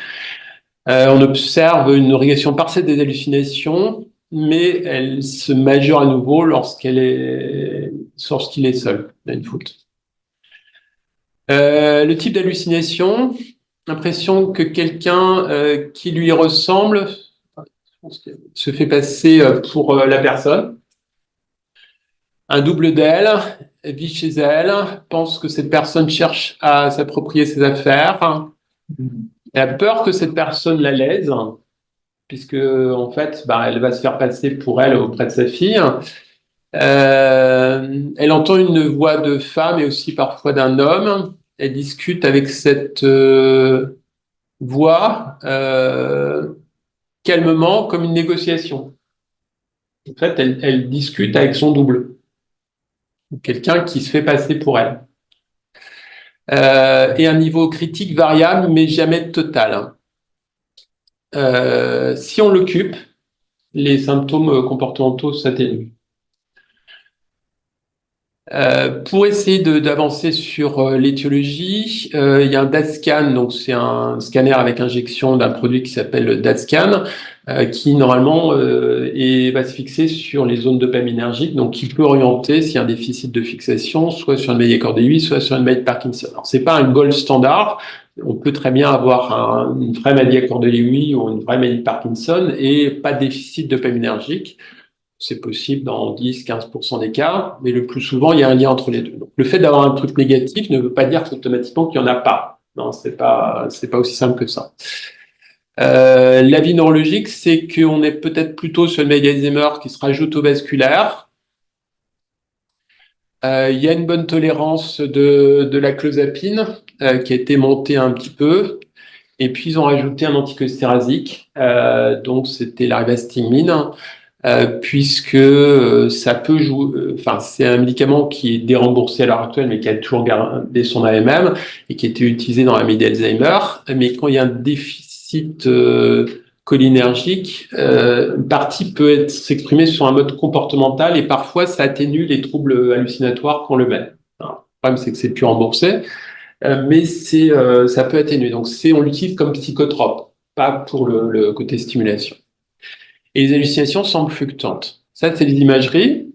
On observe une régression partielle des hallucinations, mais elle se majeure à nouveau lorsqu'il est seul. Il y a une faute. Le type d'hallucination, l'impression que quelqu'un qui lui ressemble se fait passer pour la personne. Un double d'elle vit chez elle, pense que cette personne cherche à s'approprier ses affaires. Elle a peur que cette personne la lèse, puisque en fait, elle va se faire passer pour elle auprès de sa fille. Elle entend une voix de femme et aussi parfois d'un homme. Elle discute avec cette voix calmement, comme une négociation. En fait, elle discute avec son double, quelqu'un qui se fait passer pour elle. Et un niveau critique variable, mais jamais total. Si on l'occupe, les symptômes comportementaux s'atténuent. Pour essayer d'avancer sur l'étiologie, il y a un DaTscan, donc c'est un scanner avec injection d'un produit qui s'appelle DaTscan, qui normalement va se fixer sur les zones dopaminergiques, donc qui peut orienter s'il y a un déficit de fixation, soit sur une maladie accordéique, soit sur une maladie de Parkinson. Alors c'est pas un gold standard, on peut très bien avoir une vraie maladie accordélique ou une vraie maladie de Parkinson et pas de déficit dopaminergique. C'est possible dans 10-15% des cas, mais le plus souvent, il y a un lien entre les deux. Donc, le fait d'avoir un truc négatif ne veut pas dire automatiquement qu'il n'y en a pas. Non, c'est pas aussi simple que ça. L'avis neurologique, c'est qu'on est peut-être plutôt sur une maladie d'Alzheimer qui se rajoute au vasculaire. Il y a une bonne tolérance de la clozapine qui a été montée un petit peu. Et puis, ils ont rajouté un anticholinésterasique. Donc, c'était la rivastigmine. Puisque ça peut jouer, c'est un médicament qui est déremboursé à l'heure actuelle, mais qui a toujours gardé son AMM et qui a été utilisé dans la maladie d'Alzheimer. Mais quand il y a un déficit cholinergique, une partie peut s'exprimer sur un mode comportemental et parfois ça atténue les troubles hallucinatoires qu'on le met. Alors, le problème, c'est que c'est plus remboursé, mais ça peut atténuer. Donc, on l'utilise comme psychotrope, pas pour le côté stimulation. Et les hallucinations semblent fluctuantes. Ça, c'est les imageries.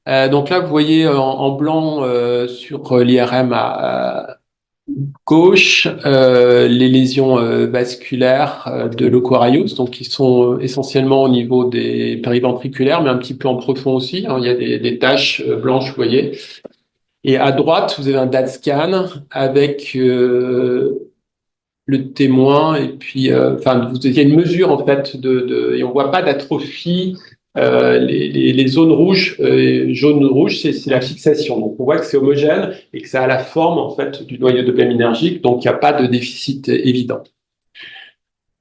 Donc là, vous voyez en blanc sur l'IRM à gauche les lésions vasculaires de l'Oquarius, donc qui sont essentiellement au niveau des périventriculaires, mais un petit peu en profond aussi. Hein. Il y a des taches blanches, vous voyez. Et à droite, vous avez un DAT scan avec le témoin et puis, enfin, il y a une mesure en fait et on voit pas d'atrophie. Les zones rouges, jaune-rouge, c'est la fixation. Donc on voit que c'est homogène et que ça a la forme en fait du noyau dopaminergique, donc il n'y a pas de déficit évident.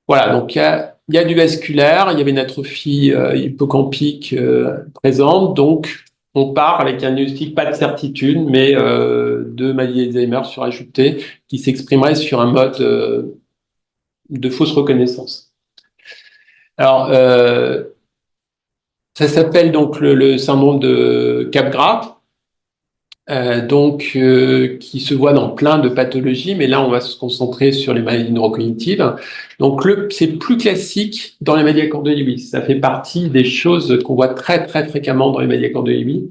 Voilà, donc il y a du vasculaire, il y avait une atrophie hippocampique présente, donc on part avec un diagnostic pas de certitude, mais de maladie d'Alzheimer surajouté qui s'exprimerait sur un mode de fausse reconnaissance. Alors, ça s'appelle donc le syndrome de Capgras. Qui se voit dans plein de pathologies, mais là on va se concentrer sur les maladies neurocognitives. Donc c'est plus classique dans les maladies à corps de Lewy. Ça fait partie des choses qu'on voit très très fréquemment dans les maladies à corps de Lewy.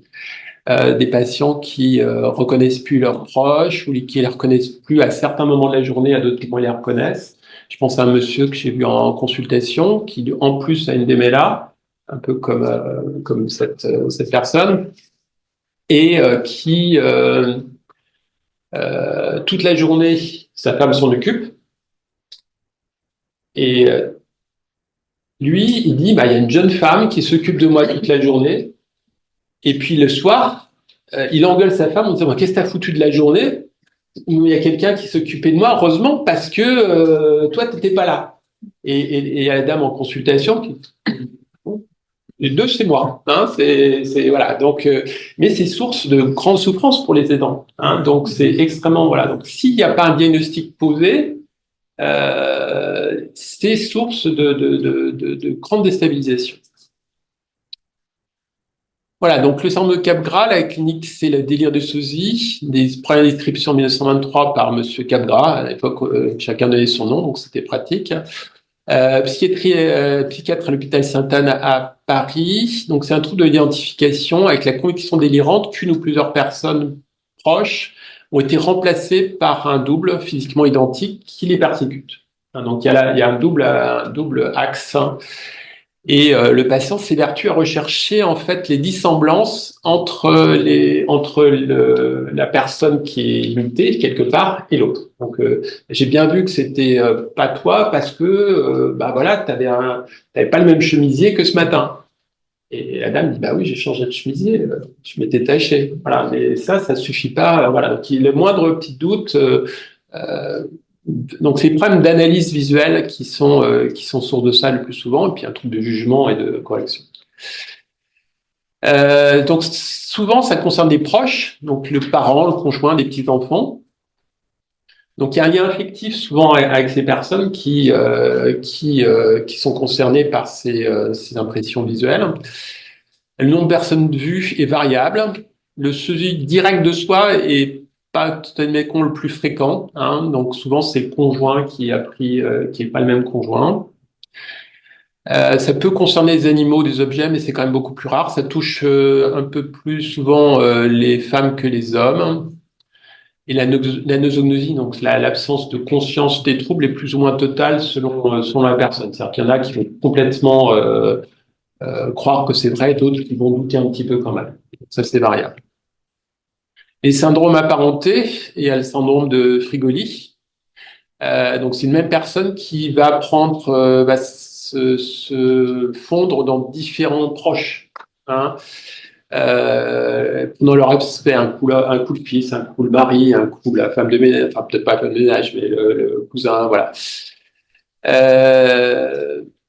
Des patients qui reconnaissent plus leurs proches ou qui les reconnaissent plus à certains moments de la journée, à d'autres moments ils les reconnaissent. Je pense à un monsieur que j'ai vu en consultation qui en plus a une démêla, un peu comme cette personne, et qui toute la journée, sa femme s'en occupe. Et lui, il dit, bah, il y a une jeune femme qui s'occupe de moi toute la journée. Et puis le soir, il engueule sa femme en disant, bah, qu'est-ce que t'as foutu de la journée? Il y a quelqu'un qui s'occupait de moi, heureusement, parce que toi, t'étais pas là. Et la dame en consultation, les deux, c'est moi. Hein, voilà. Donc, mais c'est source de grande souffrance pour les aidants. Hein, donc, c'est extrêmement voilà. Donc, s'il n'y a pas un diagnostic posé, c'est source de grande déstabilisation. Voilà, donc le syndrome de Capgras, la clinique, c'est le délire de sosie, des premières descriptions en 1923 par Monsieur Capgras, à l'époque, chacun donnait son nom, donc c'était pratique. Psychiatre à l'hôpital Sainte-Anne à Paris, donc c'est un trouble de l'identification avec la conviction délirante qu'une ou plusieurs personnes proches ont été remplacées par un double physiquement identique qui les persécute. Donc il y a un double axe. Et le patient s'évertue à rechercher en fait les dissemblances entre la personne qui est imitée quelque part et l'autre. Donc j'ai bien vu que c'était pas toi parce que bah voilà, t'avais pas le même chemisier que ce matin. Et la dame dit bah oui, j'ai changé de chemisier, je m'étais taché. Voilà, mais ça suffit pas. Voilà, donc le moindre petit doute. Donc, c'est les problèmes d'analyse visuelle qui sont source de ça le plus souvent, et puis un trouble de jugement et de correction. Donc, souvent, ça concerne des proches, donc le parent, le conjoint, des petits-enfants. Donc, il y a un lien affectif souvent avec ces personnes qui sont concernées par ces impressions visuelles. Le nombre de personnes vues est variable. Le suivi direct de soi est pas tout admettons le plus fréquent, hein, donc souvent c'est le conjoint qui a pris, qui est pas le même conjoint. Ça peut concerner des animaux, des objets, mais c'est quand même beaucoup plus rare. Ça touche un peu plus souvent les femmes que les hommes. Et la nosognosie, donc l'absence de conscience des troubles, est plus ou moins totale selon la personne. C'est-à-dire qu'il y en a qui vont complètement croire que c'est vrai, d'autres qui vont douter un petit peu quand même. Ça, c'est variable. Les syndromes apparentés, il y a le syndrome de Frigoli. Donc, c'est une même personne qui va se fondre dans différents proches. Hein. Pendant leur aspect, un coup le fils, un coup le mari, un coup la femme de ménage, enfin peut-être pas la femme de ménage, mais le cousin, voilà.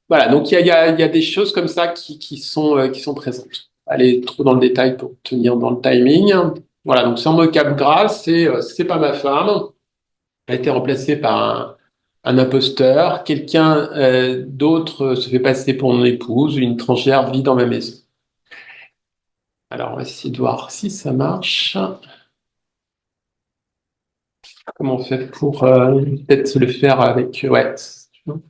Voilà, donc il y a des choses comme ça qui sont présentes. Aller trop dans le détail pour tenir dans le timing. Voilà, donc sur mon Capgras, c'est pas ma femme. Elle a été remplacée par un imposteur. Quelqu'un d'autre se fait passer pour mon épouse. Une étrangère vit dans ma maison. Alors, on va essayer de voir si ça marche. Comment on fait pour peut-être se le faire avec... Ouais. Donc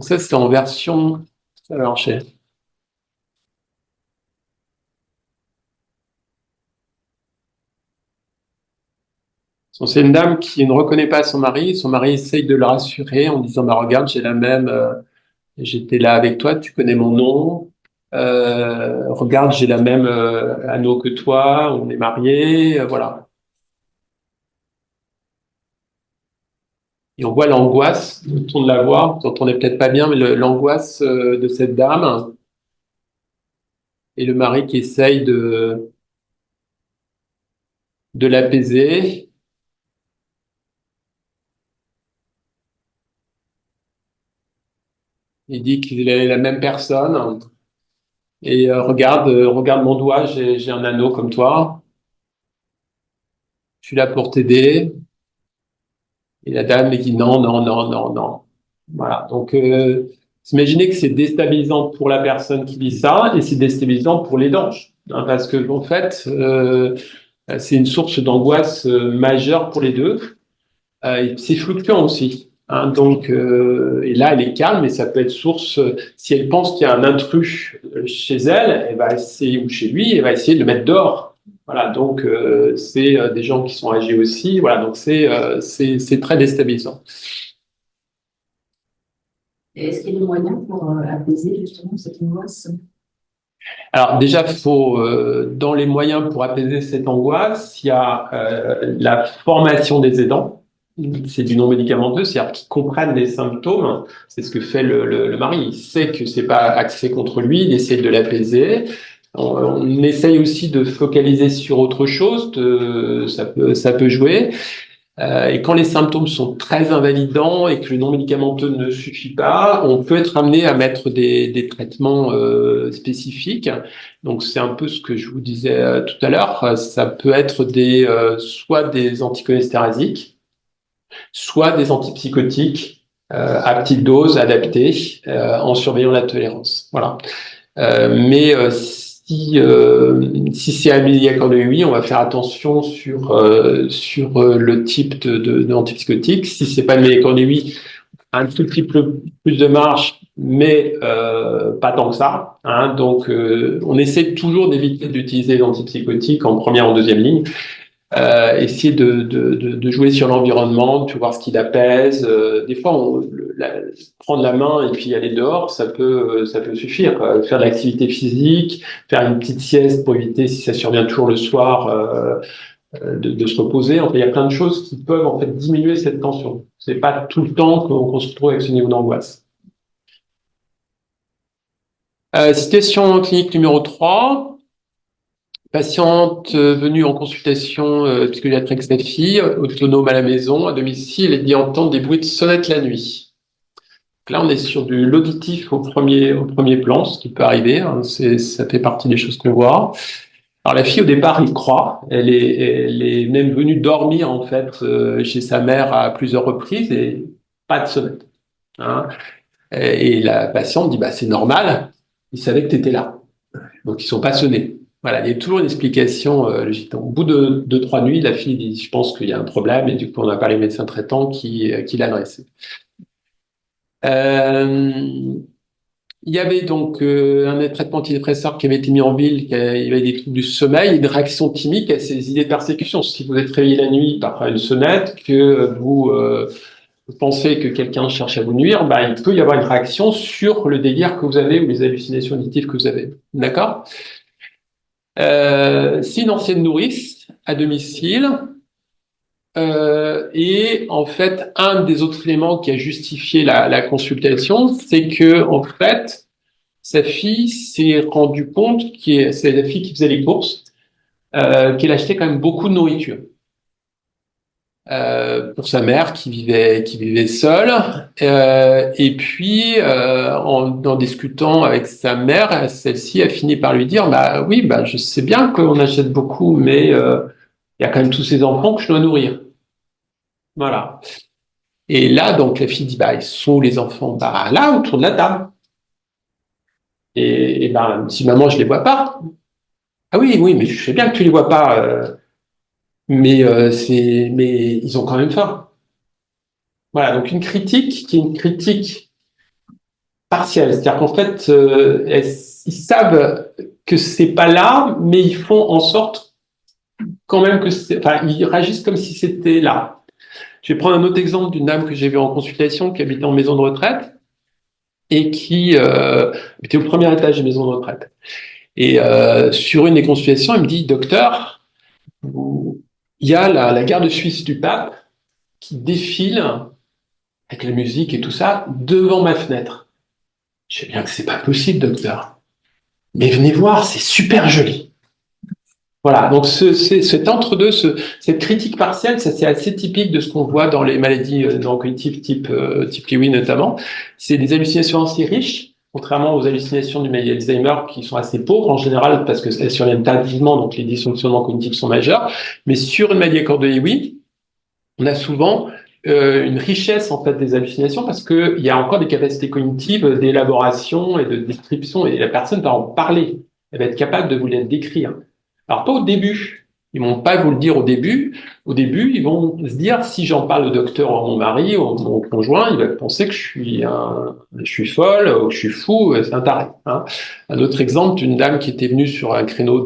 ça, c'est en version... Ça va marcher. C'est une dame qui ne reconnaît pas son mari. Son mari essaye de le rassurer en disant, bah, regarde, j'ai la même, j'étais là avec toi, tu connais mon nom. Regarde, j'ai la même anneau que toi, on est mariés, voilà. Et on voit l'angoisse, le ton de la voix, vous entendez peut-être pas bien, mais l'angoisse de cette dame et le mari qui essaye de l'apaiser. Il dit qu'il est la même personne. Et regarde mon doigt, j'ai un anneau comme toi. Je suis là pour t'aider. Et la dame dit non, non, non, non, non. Voilà. Donc, imaginez que c'est déstabilisant pour la personne qui dit ça et c'est déstabilisant pour les dents. Hein, parce que, en fait, c'est une source d'angoisse majeure pour les deux. Et c'est fluctuant aussi. Hein, donc, et là, elle est calme, mais ça peut être source. Si elle pense qu'il y a un intrus chez elle, elle va essayer ou chez lui, elle va essayer de le mettre dehors. Voilà, donc c'est des gens qui sont âgés aussi. Voilà, donc c'est très déstabilisant. Et est-ce qu'il y a des moyens pour apaiser justement cette angoisse? Alors déjà, faut dans les moyens pour apaiser cette angoisse, il y a la formation des aidants. C'est du non médicamenteux, c'est-à-dire qu'ils comprennent les symptômes. C'est ce que fait le mari. Il sait que c'est pas axé contre lui, il essaie de l'apaiser. On essaye aussi de focaliser sur autre chose, ça peut jouer. Et quand les symptômes sont très invalidants et que le non médicamenteux ne suffit pas, on peut être amené à mettre des traitements spécifiques. Donc c'est un peu ce que je vous disais tout à l'heure. Ça peut être soit des anticholestérésiques, soit des antipsychotiques à petite dose, adaptés, en surveillant la tolérance. Voilà. Mais si c'est amyliacorde oui, on va faire attention sur le type d'antipsychotique. Si c'est pas amyliacorde oui, un tout petit peu plus de marge, mais pas tant que ça. Hein. Donc, on essaie toujours d'éviter d'utiliser les antipsychotiques en première ou en deuxième ligne. Essayer de jouer sur l'environnement, de voir ce qui l'apaise. Des fois, prendre la main et puis aller dehors, ça peut suffire. Faire de l'activité physique, faire une petite sieste pour éviter, si ça survient toujours le soir, de se reposer. En fait, il y a plein de choses qui peuvent en fait diminuer cette tension. C'est pas tout le temps qu'on se retrouve avec ce niveau d'angoisse. Situation clinique numéro 3. Patiente venue en consultation psychiatrique avec sa fille, autonome à la maison, à domicile, et dit entendre des bruits de sonnette la nuit. Donc là, on est sur de l'auditif au premier plan, ce qui peut arriver, hein, ça fait partie des choses qu'on voit. Alors la fille, au départ, il croit, elle est même venue dormir en fait chez sa mère à plusieurs reprises et pas de sonnette. Hein. Et la patiente dit bah c'est normal, ils savaient que tu étais là, donc ils sont pas sonnés. Voilà, il y a toujours une explication logique. Donc, au bout de 2-3 nuits, la fille dit, je pense qu'il y a un problème, et du coup, on a parlé au médecin traitant qui l'a dressé. Il y avait donc un traitement antidépresseur qui avait été mis en ville, il y avait des troubles du sommeil, et des réactions chimiques à ces idées de persécution. Si vous êtes réveillé la nuit par une sonnette, que vous pensez que quelqu'un cherche à vous nuire, bah, il peut y avoir une réaction sur le délire que vous avez ou les hallucinations auditives que vous avez. D'accord ? C'est une ancienne nourrice à domicile et en fait un des autres éléments qui a justifié la consultation, c'est que en fait sa fille s'est rendue compte c'est la fille qui faisait les courses, qu'elle achetait quand même beaucoup de nourriture. Pour sa mère qui vivait seule, et puis en discutant avec sa mère, celle-ci a fini par lui dire bah oui, bah je sais bien qu'on achète beaucoup, mais il y a quand même tous ces enfants que je dois nourrir. Voilà. Et là donc la fille dit bah ils sont où les enfants? Bah là autour de la table. Et bah si maman je les vois pas. Ah oui oui mais je sais bien que tu les vois pas, mais ils ont quand même faim. Voilà, donc une critique qui est une critique partielle, c'est-à-dire qu'en fait, ils savent que c'est pas là, mais ils font en sorte quand même que ils réagissent comme si c'était là. Je vais prendre un autre exemple d'une dame que j'ai vue en consultation qui habitait en maison de retraite et qui était au premier étage des maisons de retraite. Et sur une des consultations, elle me dit, docteur, il y a la garde suisse du pape qui défile avec la musique et tout ça devant ma fenêtre. Je sais bien que c'est pas possible, docteur. Mais venez voir, c'est super joli. Voilà, donc cet entre-deux, cette critique partielle, ça c'est assez typique de ce qu'on voit dans les maladies neurocognitives type Lewy notamment. C'est des hallucinations assez riches, contrairement aux hallucinations du maladie Alzheimer qui sont assez pauvres en général parce qu'elles surviennent tardivement, donc les dysfonctionnements cognitifs sont majeurs. Mais sur une maladie à corps de Lewy, on a souvent une richesse en fait des hallucinations parce qu'il y a encore des capacités cognitives d'élaboration et de description et la personne va en parler, elle va être capable de vous les décrire. Alors pas au début, ils vont pas vous le dire au début. Au début, ils vont se dire si j'en parle au docteur ou à mon mari ou à mon conjoint, il va penser que je suis folle ou que je suis fou, c'est un taré. Hein. Un autre exemple d'une dame qui était venue sur un créneau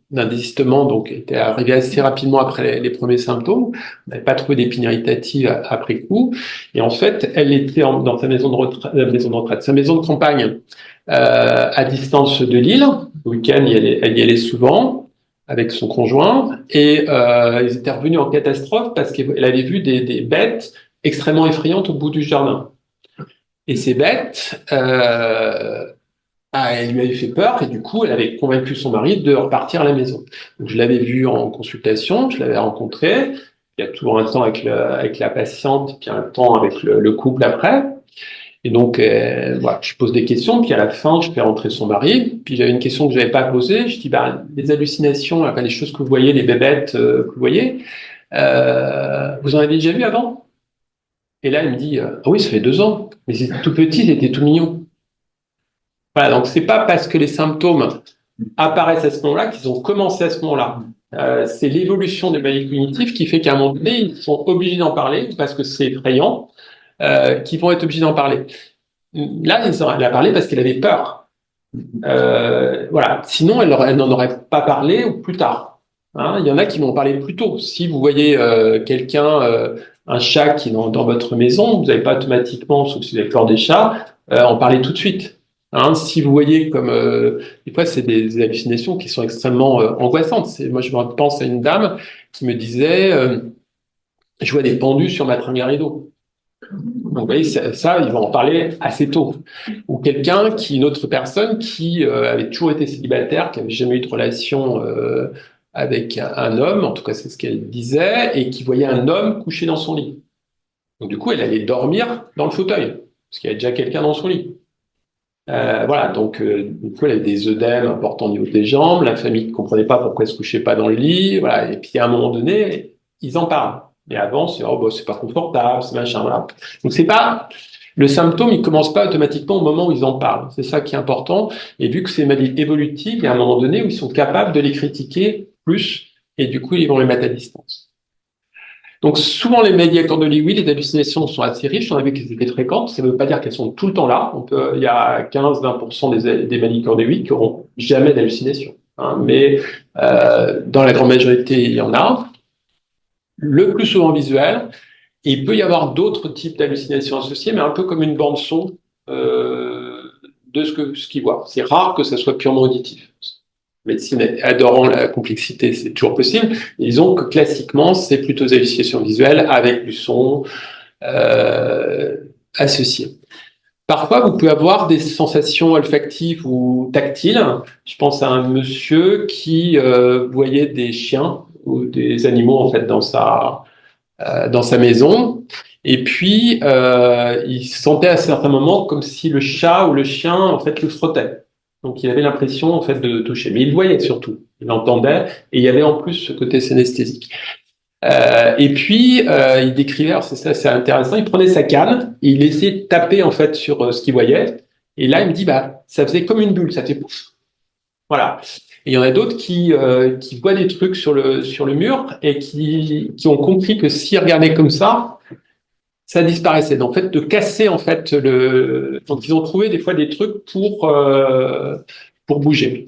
d'un désistement, donc était arrivée assez rapidement après les premiers symptômes. On n'avait pas trouvé d'épine irritative après coup. Et en fait, elle était dans sa maison de retraite, sa maison de campagne, à distance de Lille. Le week-end, elle y allait souvent avec son conjoint, et ils étaient revenus en catastrophe parce qu'elle avait vu des bêtes extrêmement effrayantes au bout du jardin. Et ces bêtes, elle lui avait fait peur, et du coup, elle avait convaincu son mari de repartir à la maison. Donc, je l'avais vu en consultation, je l'avais rencontré, il y a toujours un temps avec la patiente, puis un temps avec le couple après. Et donc, voilà, je pose des questions, puis à la fin, je fais rentrer son mari. Puis j'avais une question que je n'avais pas posée. Je dis, les hallucinations, les choses que vous voyez, les bébêtes que vous voyez, vous en avez déjà vu avant? Et là, il me dit, ah oui, ça fait 2 ans. Mais c'était tout petit, c'était tout mignon. Voilà, donc c'est pas parce que les symptômes apparaissent à ce moment-là qu'ils ont commencé à ce moment-là. C'est l'évolution des maladies cognitives qui fait qu'à un moment donné, ils sont obligés d'en parler parce que c'est effrayant. Qui vont être obligés d'en parler. Là, elle a parlé parce qu'elle avait peur. Voilà. Sinon, elle n'en aurait pas parlé ou plus tard. Hein, il y en a qui vont en parler plus tôt. Si vous voyez quelqu'un, un chat qui est dans votre maison, vous n'avez pas automatiquement, sauf si vous avez peur des chats, en parler tout de suite. Hein, si vous voyez comme des fois c'est des hallucinations qui sont extrêmement angoissantes. Moi, je pense à une dame qui me disait je vois des pendus sur ma tringle à rideau. Donc, vous voyez, ça, ils vont en parler assez tôt. Ou une autre personne qui avait toujours été célibataire, qui n'avait jamais eu de relation avec un homme, en tout cas c'est ce qu'elle disait, et qui voyait un homme couché dans son lit. Donc du coup, elle allait dormir dans le fauteuil, parce qu'il y avait déjà quelqu'un dans son lit. Voilà, donc du coup, elle avait des œdèmes importants au niveau des jambes, la famille ne comprenait pas pourquoi elle se couchait pas dans le lit, voilà, et puis à un moment donné, ils en parlent. Mais avant, c'est pas confortable, c'est machin, voilà. Donc le symptôme, il commence pas automatiquement au moment où ils en parlent. C'est ça qui est important. Et vu que c'est une maladie évolutive, il y a un moment donné où ils sont capables de les critiquer plus, et du coup, ils vont les mettre à distance. Donc, souvent, les maladies à corps de Lewy, les hallucinations sont assez riches. On a vu qu'elles étaient fréquentes. Ça ne veut pas dire qu'elles sont tout le temps là. Il y a 15-20% des maladies à corps de Lewy qui n'auront jamais d'hallucinations. Hein. Mais dans la grande majorité, il y en a. Le plus souvent visuel. Et il peut y avoir d'autres types d'hallucinations associées, mais un peu comme une bande-son de ce qu'ils voient. C'est rare que ça soit purement auditif. Médecine adorant la complexité, c'est toujours possible. Disons que classiquement, c'est plutôt des hallucinations visuelles avec du son associé. Parfois, vous pouvez avoir des sensations olfactives ou tactiles. Je pense à un monsieur qui voyait des chiens ou des animaux en fait dans sa maison. Et puis, il se sentait à certains moments comme si le chat ou le chien en fait le frottait. Donc, il avait l'impression en fait de toucher. Mais il voyait surtout, il entendait, et il y avait en plus ce côté synesthésique. Et puis, il décrivait, alors c'est intéressant, il prenait sa canne, et il essayait de taper en fait sur ce qu'il voyait. Et là, il me dit, ça faisait comme une bulle, ça fait pouf. Voilà. Et il y en a d'autres qui voient des trucs sur le mur et qui ont compris que s'ils regardaient comme ça disparaissait. Donc, en fait, de casser en fait donc ils ont trouvé des fois des trucs pour bouger.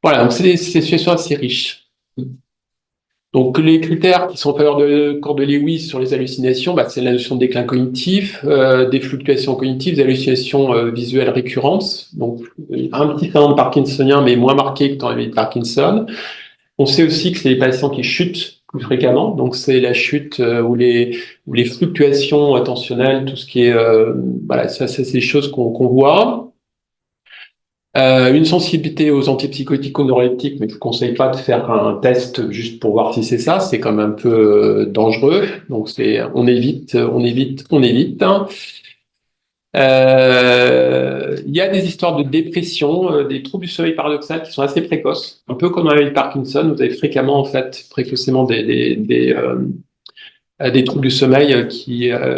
Voilà. Donc c'est des situations assez riches. Donc, les critères qui sont en faveur de corps de Lewis sur les hallucinations, c'est la notion de déclin cognitif, des fluctuations cognitives, des hallucinations visuelles récurrentes. Donc, un petit syndrome parkinsonien, mais moins marqué que dans les Parkinson. On sait aussi que c'est les patients qui chutent plus fréquemment. Donc, c'est la chute ou les fluctuations attentionnelles, tout ce qui est, ça, c'est des choses qu'on voit. Une sensibilité aux antipsychotiques ou neuroleptiques, mais je ne conseille pas de faire un test juste pour voir si c'est ça, c'est quand même un peu dangereux. Donc on évite. Il y a des histoires de dépression, des troubles du sommeil paradoxal qui sont assez précoces, un peu comme dans la Parkinson. Vous avez fréquemment en fait précocement des troubles du sommeil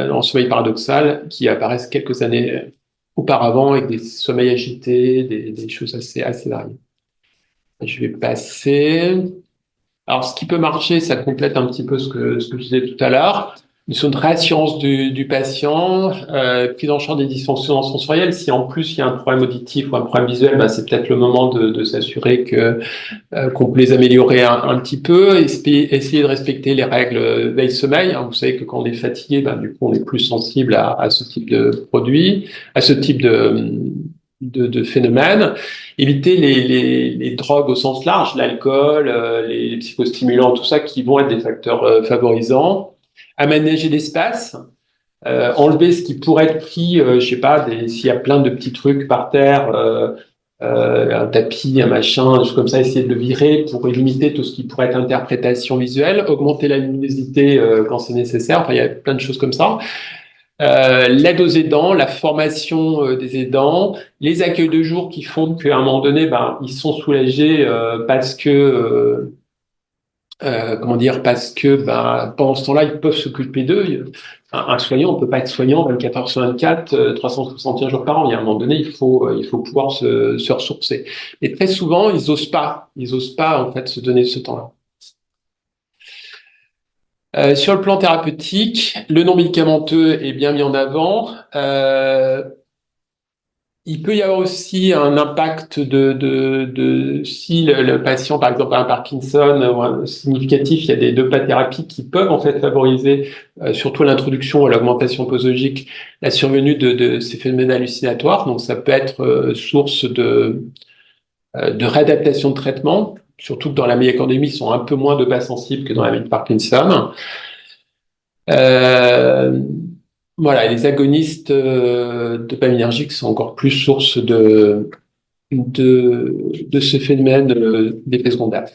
en sommeil paradoxal qui apparaissent quelques années auparavant avec des sommeils agités, des choses assez variées. Je vais passer. Alors, ce qui peut marcher, ça complète un petit peu ce que je disais tout à l'heure. Une sorte de réassurance du patient, prise en charge des dysfonctions sensorielles. Si en plus il y a un problème auditif ou un problème visuel, c'est peut-être le moment de s'assurer qu'on peut les améliorer un petit peu, essayer de respecter les règles veille-sommeil. Vous savez que quand on est fatigué, du coup, on est plus sensible à ce type de produit, à ce type de phénomène. Éviter les drogues au sens large, l'alcool, les psychostimulants, tout ça, qui vont être des facteurs favorisants. Aménager l'espace. Enlever ce qui pourrait être pris, je sais pas, s'il y a plein de petits trucs par terre, un tapis, un machin, des choses comme ça, essayer de le virer pour limiter tout ce qui pourrait être interprétation visuelle, augmenter la luminosité quand c'est nécessaire. Enfin, il y a plein de choses comme ça. L'aide aux aidants, la formation des aidants, les accueils de jour qui font qu'à un moment donné, ils sont soulagés parce que pendant ce temps-là, ils peuvent s'occuper d'eux. Un soignant, on peut pas être soignant 24 heures sur 24, 361 jours par an. Il y a un moment donné, il faut pouvoir se ressourcer. Et très souvent, ils osent pas en fait se donner ce temps-là. Sur le plan thérapeutique, le non médicamenteux est bien mis en avant. Il peut y avoir aussi un impact si le patient, par exemple, a un Parkinson significatif, il y a des dopathérapies qui peuvent en fait favoriser surtout l'introduction et l'augmentation posologique, la survenue de ces phénomènes hallucinatoires. Donc ça peut être source de réadaptation de traitement, surtout que dans la myocardémie, ils sont un peu moins dopa-sensibles que dans la maladie de Parkinson. Les agonistes dopaminergiques sont encore plus source de ce phénomène d'effet secondaire.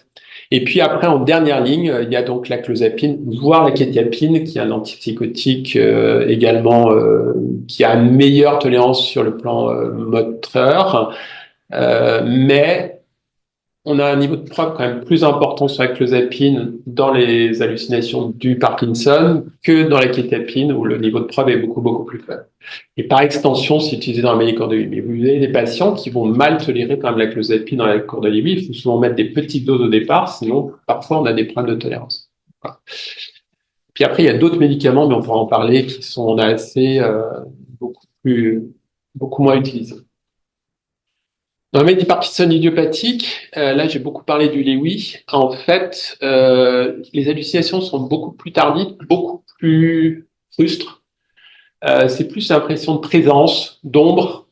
Et puis après, en dernière ligne, il y a donc la clozapine, voire la quétiapine, qui est un antipsychotique également, qui a une meilleure tolérance sur le plan moteur, mais on a un niveau de preuve quand même plus important sur la clozapine dans les hallucinations du Parkinson que dans la quétiapine, où le niveau de preuve est beaucoup plus faible. Et par extension, c'est utilisé dans la maladie Prader-Willi. Mais vous avez des patients qui vont mal tolérer quand même la clozapine dans la Prader-Willi. Il faut souvent mettre des petites doses au départ, sinon parfois on a des problèmes de tolérance. Voilà. Puis après, il y a d'autres médicaments, mais on pourra en parler, qui sont beaucoup moins utilisés. Dans la maladie Parkinson idiopathique, là j'ai beaucoup parlé du Lewy. En fait, les hallucinations sont beaucoup plus tardives, beaucoup plus frustres. C'est plus l'impression de présence, d'ombre,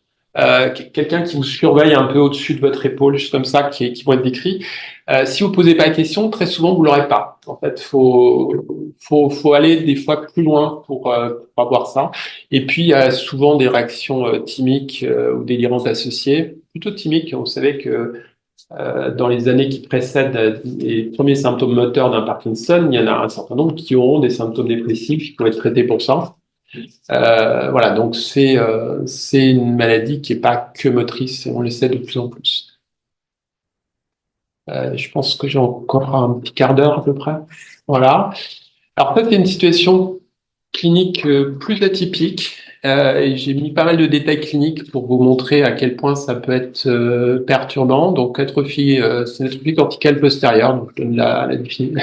quelqu'un qui vous surveille un peu au-dessus de votre épaule, juste comme ça, qui vont être décrits. Si vous posez pas la question, très souvent vous l'aurez pas. En fait, faut aller des fois plus loin pour avoir ça. Et puis il y a souvent des réactions thymiques ou délirantes associées, plutôt thymiques. Vous savez que dans les années qui précèdent les premiers symptômes moteurs d'un Parkinson, il y en a un certain nombre qui auront des symptômes dépressifs qui vont être traités pour ça. Donc c'est une maladie qui est pas que motrice, et on le sait de plus en plus. Je pense que j'ai encore un petit quart d'heure à peu près. Voilà. Alors ça, c'est une situation clinique plus atypique. Et j'ai mis pas mal de détails cliniques pour vous montrer à quel point ça peut être perturbant. Donc atrophie, c'est une atrophie corticale postérieure. Donc je donne la définition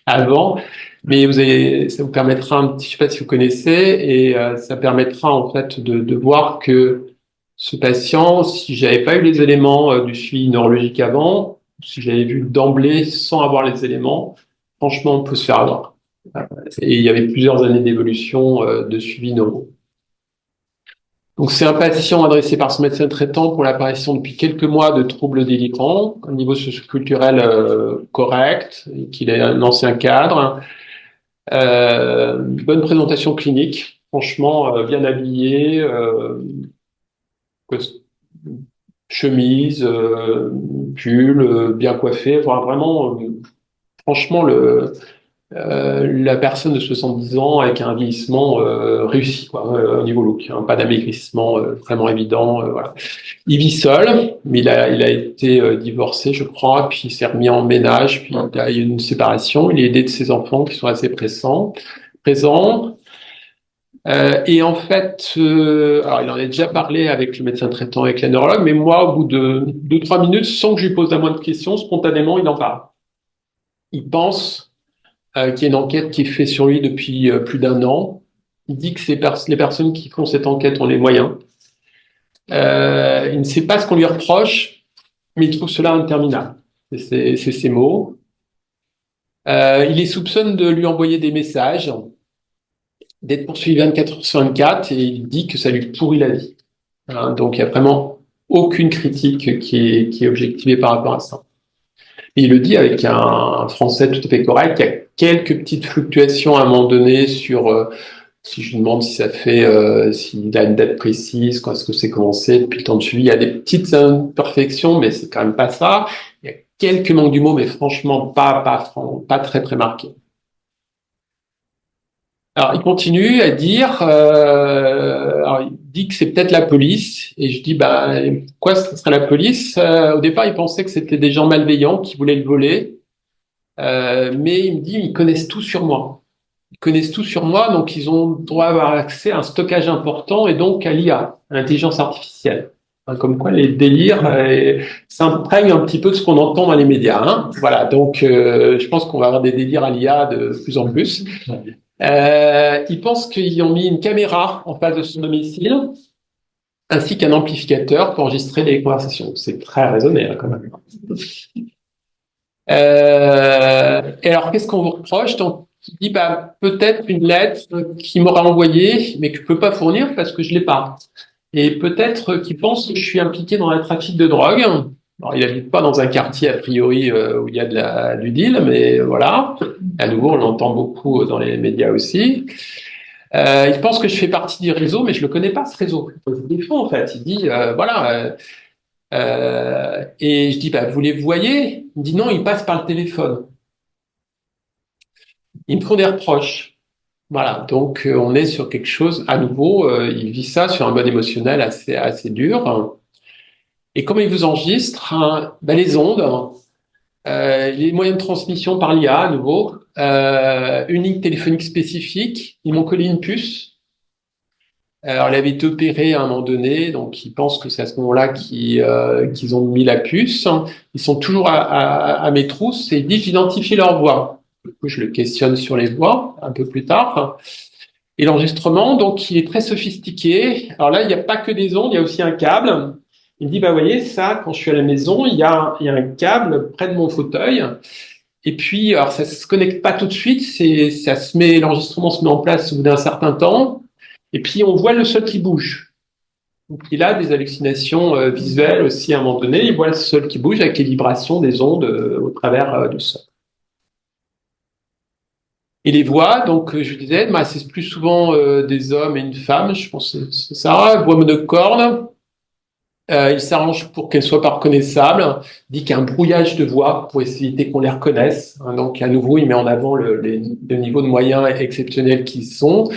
avant. Mais ça vous permettra, je sais pas si vous connaissez, et ça permettra en fait de voir que ce patient, si j'avais pas eu les éléments du suivi neurologique avant, si je l'avais vu d'emblée sans avoir les éléments, franchement, on peut se faire avoir. Et il y avait plusieurs années d'évolution de suivi neuro. Donc, c'est un patient adressé par son médecin traitant pour l'apparition depuis quelques mois de troubles délirants, un niveau socioculturel correct, qu'il est un ancien cadre, bonne présentation clinique, franchement bien habillé, chemise, pull, bien coiffé, enfin, vraiment, franchement, la personne de 70 ans avec un vieillissement réussi quoi, au niveau look, hein, pas d'amaigrissement vraiment évident. Voilà. Il vit seul, mais il a été divorcé, je crois, puis il s'est remis en ménage, puis il a eu une séparation. Il est aidé de ses enfants qui sont assez présents. Et en fait, alors il en a déjà parlé avec le médecin traitant, avec la neurologue, mais moi, au bout de 2-3 minutes, sans que je lui pose la moindre question, spontanément, il en parle. Il pense qu'il y a une enquête qui est faite sur lui depuis plus d'1 an. Il dit que les personnes qui font cette enquête ont les moyens. Il ne sait pas ce qu'on lui reproche, mais il trouve cela interminable. C'est ses mots. Il les soupçonne de lui envoyer des messages, d'être poursuivi 24 heures sur 24, et il dit que ça lui pourrit la vie. Hein, donc il n'y a vraiment aucune critique qui est objectivée par rapport à ça. Et il le dit avec un français tout à fait correct. Il y a quelques petites fluctuations à un moment donné sur, si je lui demande si ça fait, s'il a une date précise, quand est-ce que c'est commencé, depuis le temps de suivi. Il y a des petites imperfections, mais c'est quand même pas ça. Il y a quelques manques du mot, mais franchement pas très très marqués. Alors, il continue à dire, alors il dit que c'est peut-être la police, et je dis, bah, pourquoi ce serait la police? Au départ, il pensait que c'était des gens malveillants qui voulaient le voler, mais il me dit, ils connaissent tout sur moi. Ils connaissent tout sur moi, donc ils ont droit à avoir accès à un stockage important, et donc à l'IA, à l'intelligence artificielle. Hein, comme quoi, les délires s'imprègnent un petit peu de ce qu'on entend dans les médias. Hein. Voilà, donc je pense qu'on va avoir des délires à l'IA de plus en plus. Ils pensent qu'ils ont mis une caméra en face de son domicile, ainsi qu'un amplificateur pour enregistrer les conversations. C'est très raisonné, hein, quand même. Et alors, qu'est-ce qu'on vous reproche? Donc, il dit, bah, peut-être une lettre qu'il m'aura envoyée, mais que je peux pas fournir parce que je l'ai pas. Et peut-être qu'il pense que je suis impliqué dans un trafic de drogue. Alors, il n'habite pas dans un quartier, a priori, où il y a du deal, mais voilà. À nouveau, on l'entend beaucoup dans les médias aussi. Il pense que je fais partie du réseau, mais je le connais pas, ce réseau. Il se défend, en fait. Il dit, voilà. Et je dis, bah, vous les voyez? Il me dit, non, ils passent par le téléphone. Ils me font des reproches. Voilà. Donc, on est sur quelque chose, à nouveau, il vit ça sur un mode émotionnel assez dur. Et comme il vous enregistre, hein, bah, les ondes, les moyens de transmission par l'IA, à nouveau, une ligne téléphonique spécifique, ils m'ont collé une puce. Alors, elle avait été opérée à un moment donné, donc ils pensent que c'est à ce moment-là qu'ils ont mis la puce. Ils sont toujours à mes trousses et ils disent d'identifier leur voix. Du coup, je le questionne sur les voix un peu plus tard. Et l'enregistrement, donc, il est très sophistiqué. Alors là, il n'y a pas que des ondes, il y a aussi un câble. Il me dit, bah, vous voyez, ça, quand je suis à la maison, il y a un câble près de mon fauteuil. Et puis, alors, ça se connecte pas tout de suite, l'enregistrement se met en place au bout d'un certain temps. Et puis, on voit le sol qui bouge. Donc, il a des hallucinations visuelles aussi à un moment donné. Il voit le sol qui bouge avec les vibrations des ondes au travers du sol. Et les voix, donc je disais, bah, c'est plus souvent des hommes et une femme, je pense que c'est ça, voix monocorde. Il s'arrange pour qu'elles soient pas reconnaissables. Il dit qu'il y a un brouillage de voix pour éviter qu'on les reconnaisse. Hein, donc, à nouveau, il met en avant le niveau de moyens exceptionnels qu'ils sont.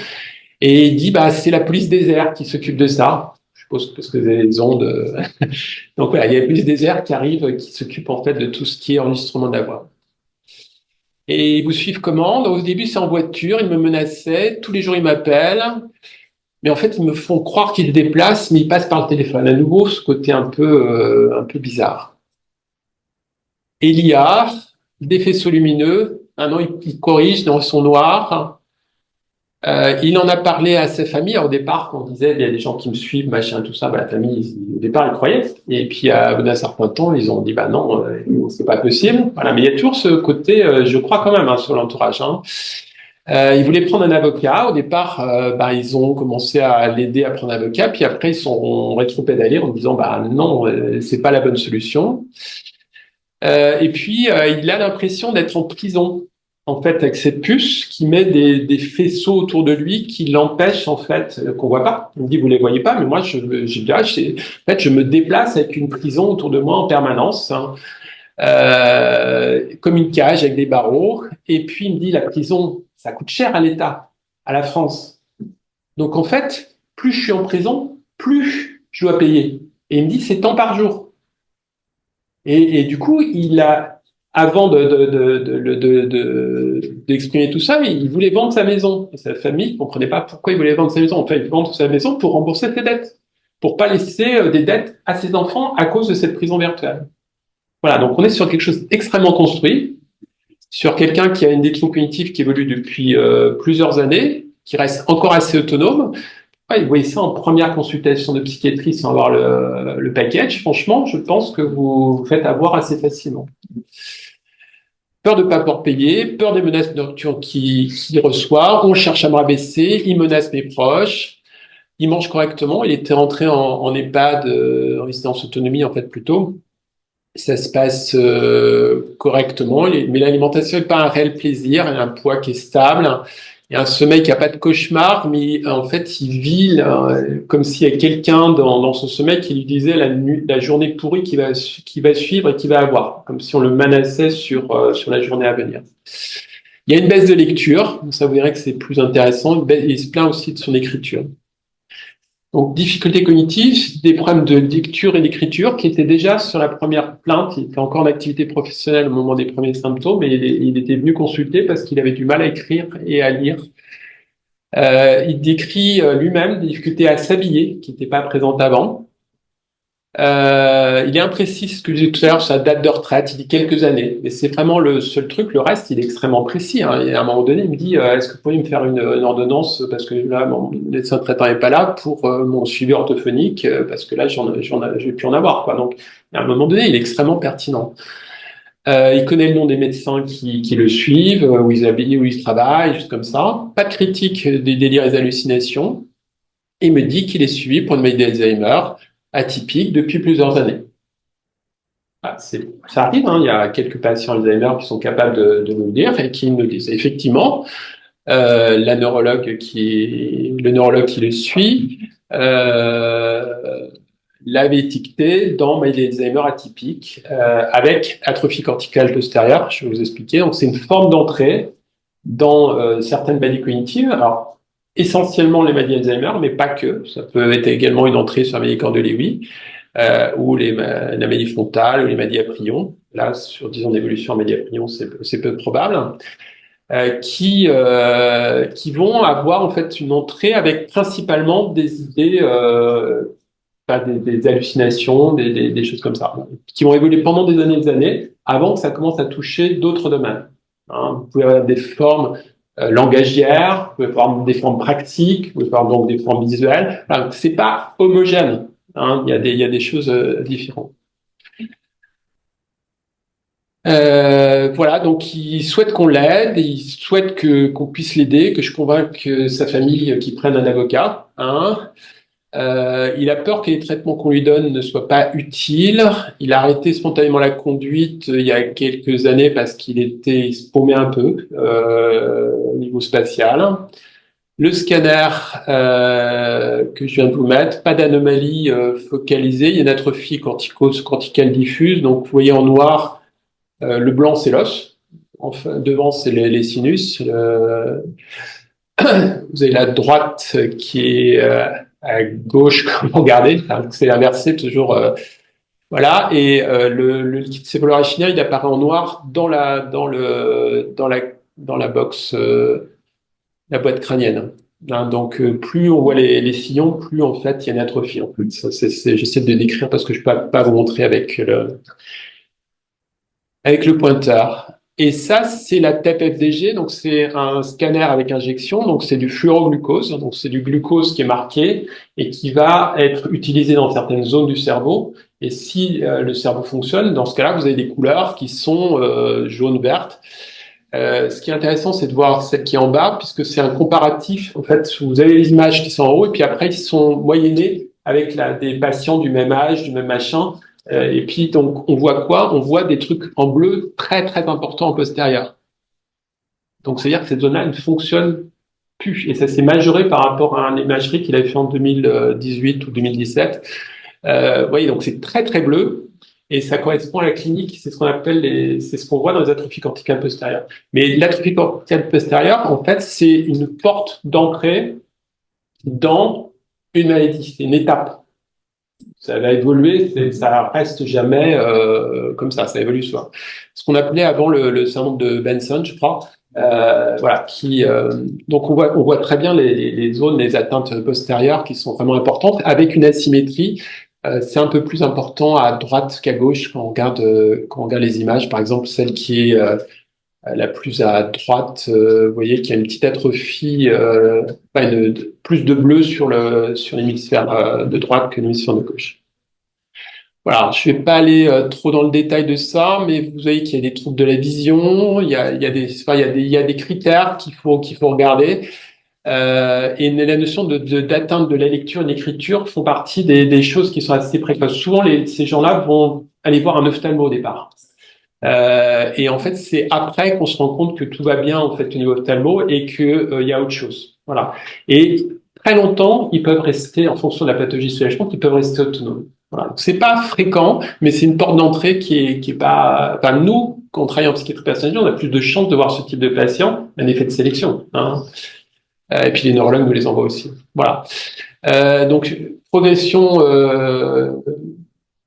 Et il dit, bah, c'est la police des airs qui s'occupe de ça. Je suppose parce que les ondes. Donc voilà, il y a la police des airs qui arrive, qui s'occupe en fait de tout ce qui est enregistrement de la voix. Et ils vous suivent comment? Donc, au début, c'est en voiture, ils me menaçaient. Tous les jours, ils m'appellent. Mais en fait, ils me font croire qu'ils se déplacent, mais ils passent par le téléphone. À nouveau, ce côté un peu bizarre. Et l'IA, des faisceaux lumineux. Maintenant, il corrige dans son noir. Il en a parlé à sa famille. Au départ, quand on disait il y a des gens qui me suivent, machin, tout ça, bah, la famille, au départ, ils croyaient. Et puis, à un certain temps, ils ont dit bah non, c'est pas possible. Voilà, mais il y a toujours ce côté, je crois quand même, hein, sur l'entourage. Hein. Ils voulaient prendre un avocat. Au départ, bah, ils ont commencé à l'aider à prendre un avocat. Puis après, ils sont rétropédalés en disant bah non, c'est pas la bonne solution. Et puis, il a l'impression d'être en prison, en fait, avec cette puce qui met des faisceaux autour de lui qui l'empêchent, en fait, qu'on voit pas. Il me dit, vous les voyez pas, mais moi, en fait, je me déplace avec une prison autour de moi en permanence, hein, comme une cage avec des barreaux. Et puis, il me dit, la prison, ça coûte cher à l'État, à la France. Donc, en fait, plus je suis en prison, plus je dois payer. Et il me dit, c'est tant par jour. Et du coup, il a, avant d'exprimer tout ça, il voulait vendre sa maison. Et sa famille ne comprenait pas pourquoi il voulait vendre sa maison. Enfin, il voulait vendre sa maison pour rembourser ses dettes, pour pas laisser des dettes à ses enfants à cause de cette prison virtuelle. Voilà, donc on est sur quelque chose d'extrêmement construit, sur quelqu'un qui a une décision cognitive qui évolue depuis plusieurs années, qui reste encore assez autonome. Ouais, vous voyez ça en première consultation de psychiatrie sans avoir le package. Franchement, je pense que vous vous faites avoir assez facilement. Peur de ne pas pouvoir payer, peur des menaces nocturnes qu'il reçoit. On cherche à me rabaisser, il menace mes proches. Il mange correctement. Il était rentré en EHPAD, en résidence autonomie en fait plutôt. Ça se passe correctement, mais l'alimentation n'est pas un réel plaisir. Il a un poids qui est stable. Il y a un sommeil qui n'a pas de cauchemar, mais en fait, il vit comme s'il y a quelqu'un dans son sommeil qui lui disait la journée pourrie qui va suivre et qui va avoir, comme si on le menaçait sur la journée à venir. Il y a une baisse de lecture, ça vous verrez que c'est plus intéressant. Il se plaint aussi de son écriture. Donc, difficultés cognitives, des problèmes de lecture et d'écriture qui étaient déjà sur la première plainte. Il était encore en activité professionnelle au moment des premiers symptômes, mais il était venu consulter parce qu'il avait du mal à écrire et à lire. Il décrit lui-même des difficultés à s'habiller qui n'étaient pas présentes avant. Il est imprécis, ce que je disais tout à l'heure, sur la date de retraite. Il dit quelques années, mais c'est vraiment le seul truc. Le reste, il est extrêmement précis. Hein. Et à un moment donné, il me dit est-ce que vous pourriez me faire une ordonnance parce que là, mon médecin traitant n'est pas là pour mon suivi orthophonique parce que là, je vais plus en avoir. Quoi. Donc, à un moment donné, il est extrêmement pertinent. Il connaît le nom des médecins qui le suivent, où ils habitent, où ils travaillent, juste comme ça. Pas de critique des délires et des hallucinations. Et il me dit qu'il est suivi pour une maladie d'Alzheimer atypique depuis plusieurs années. Ah, ça arrive, hein, il y a quelques patients Alzheimer qui sont capables de nous le dire et qui nous le disent. Effectivement, le neurologue qui le suit l'avait étiqueté dans maladie d'Alzheimer atypique avec atrophie corticale postérieure, je vais vous expliquer. Donc, c'est une forme d'entrée dans certaines maladies cognitives. Alors, essentiellement les maladies Alzheimer, mais pas que. Ça peut être également une entrée sur la maladie Corder-Lewis ou la maladie frontale ou les maladies à prions. Là, sur 10 ans d'évolution en maladie à prions, c'est peu probable. Qui vont avoir en fait une entrée avec principalement des idées, des hallucinations, des choses comme ça, qui vont évoluer pendant des années avant que ça commence à toucher d'autres domaines. Hein, vous pouvez avoir des formes langagières, vous pouvez avoir des formes pratiques, vous pouvez avoir donc des formes visuelles. Enfin, c'est pas homogène. Hein, il y a des choses différentes. Voilà, donc il souhaite qu'on l'aide, il souhaite qu'on puisse l'aider, que je convainque sa famille qu'il prenne un avocat. Hein. Il a peur que les traitements qu'on lui donne ne soient pas utiles. Il a arrêté spontanément la conduite il y a quelques années parce il se paumait un peu au niveau spatial. Le scanner que je viens de vous mettre, pas d'anomalie focalisée. Il y a une atrophie corticale diffuse. Donc vous voyez en noir, le blanc c'est l'os. Enfin, devant c'est les sinus. Vous avez la droite qui est à gauche, comme vous regardez, c'est inversé toujours. Voilà, et le liquide céphalo-rachidien, il apparaît en noir dans la box, la boîte crânienne. Hein, donc plus on voit les sillons, plus en fait il y a une atrophie. En fait. J'essaie de décrire parce que je peux pas vous montrer avec le pointeur. Et ça, c'est la TEP-FDG, donc c'est un scanner avec injection, donc c'est du fluoroglucose, donc c'est du glucose qui est marqué et qui va être utilisé dans certaines zones du cerveau. Et si le cerveau fonctionne, dans ce cas-là, vous avez des couleurs qui sont jaune, vertes. Ce qui est intéressant, c'est de voir celle qui est en bas, puisque c'est un comparatif. En fait, vous avez les images qui sont en haut, et puis après, ils sont moyennés avec des patients du même âge, du même machin. Et puis, donc, on voit quoi? On voit des trucs en bleu très, très importants en postérieur. Donc, c'est-à-dire que cette zone-là ne fonctionne plus. Et ça s'est majoré par rapport à une imagerie qu'il avait fait en 2018 ou 2017. Vous voyez, donc c'est très, très bleu. Et ça correspond à la clinique, c'est ce qu'on appelle c'est ce qu'on voit dans les atrophies corticales postérieures. Mais l'atrophie corticale postérieure, en fait, c'est une porte d'entrée dans une maladie, c'est une étape. Ça va évoluer, ça reste jamais comme ça évolue souvent. Ce qu'on appelait avant le syndrome de Benson, je crois, voilà, donc on voit très bien les zones, les atteintes postérieures qui sont vraiment importantes, avec une asymétrie. C'est un peu plus important à droite qu'à gauche quand on regarde les images. Par exemple, celle qui est la plus à droite, vous voyez qu'il y a une petite atrophie, plus de bleu sur l'hémisphère de droite que l'hémisphère de gauche. Voilà, je ne vais pas aller trop dans le détail de ça, mais vous voyez qu'il y a des troubles de la vision, il y a des critères qu'il faut regarder. Et la notion d'atteinte de la lecture et de l'écriture font partie des choses qui sont assez précoces. Souvent, ces gens-là vont aller voir un ophtalmo au départ. Et en fait, c'est après qu'on se rend compte que tout va bien en fait au niveau ophtalmo et que y a autre chose. Voilà. Et très longtemps, ils peuvent rester, en fonction de la pathologie sous-jacente, ils peuvent rester autonomes. Voilà. Donc, c'est pas fréquent, mais c'est une porte d'entrée qui est pas. Enfin, nous, quand on travaille en psychiatrie personnalisée, on a plus de chances de voir ce type de patient, un effet de sélection. Hein. Et puis les neurologues nous les envoient aussi. Voilà. Donc progression,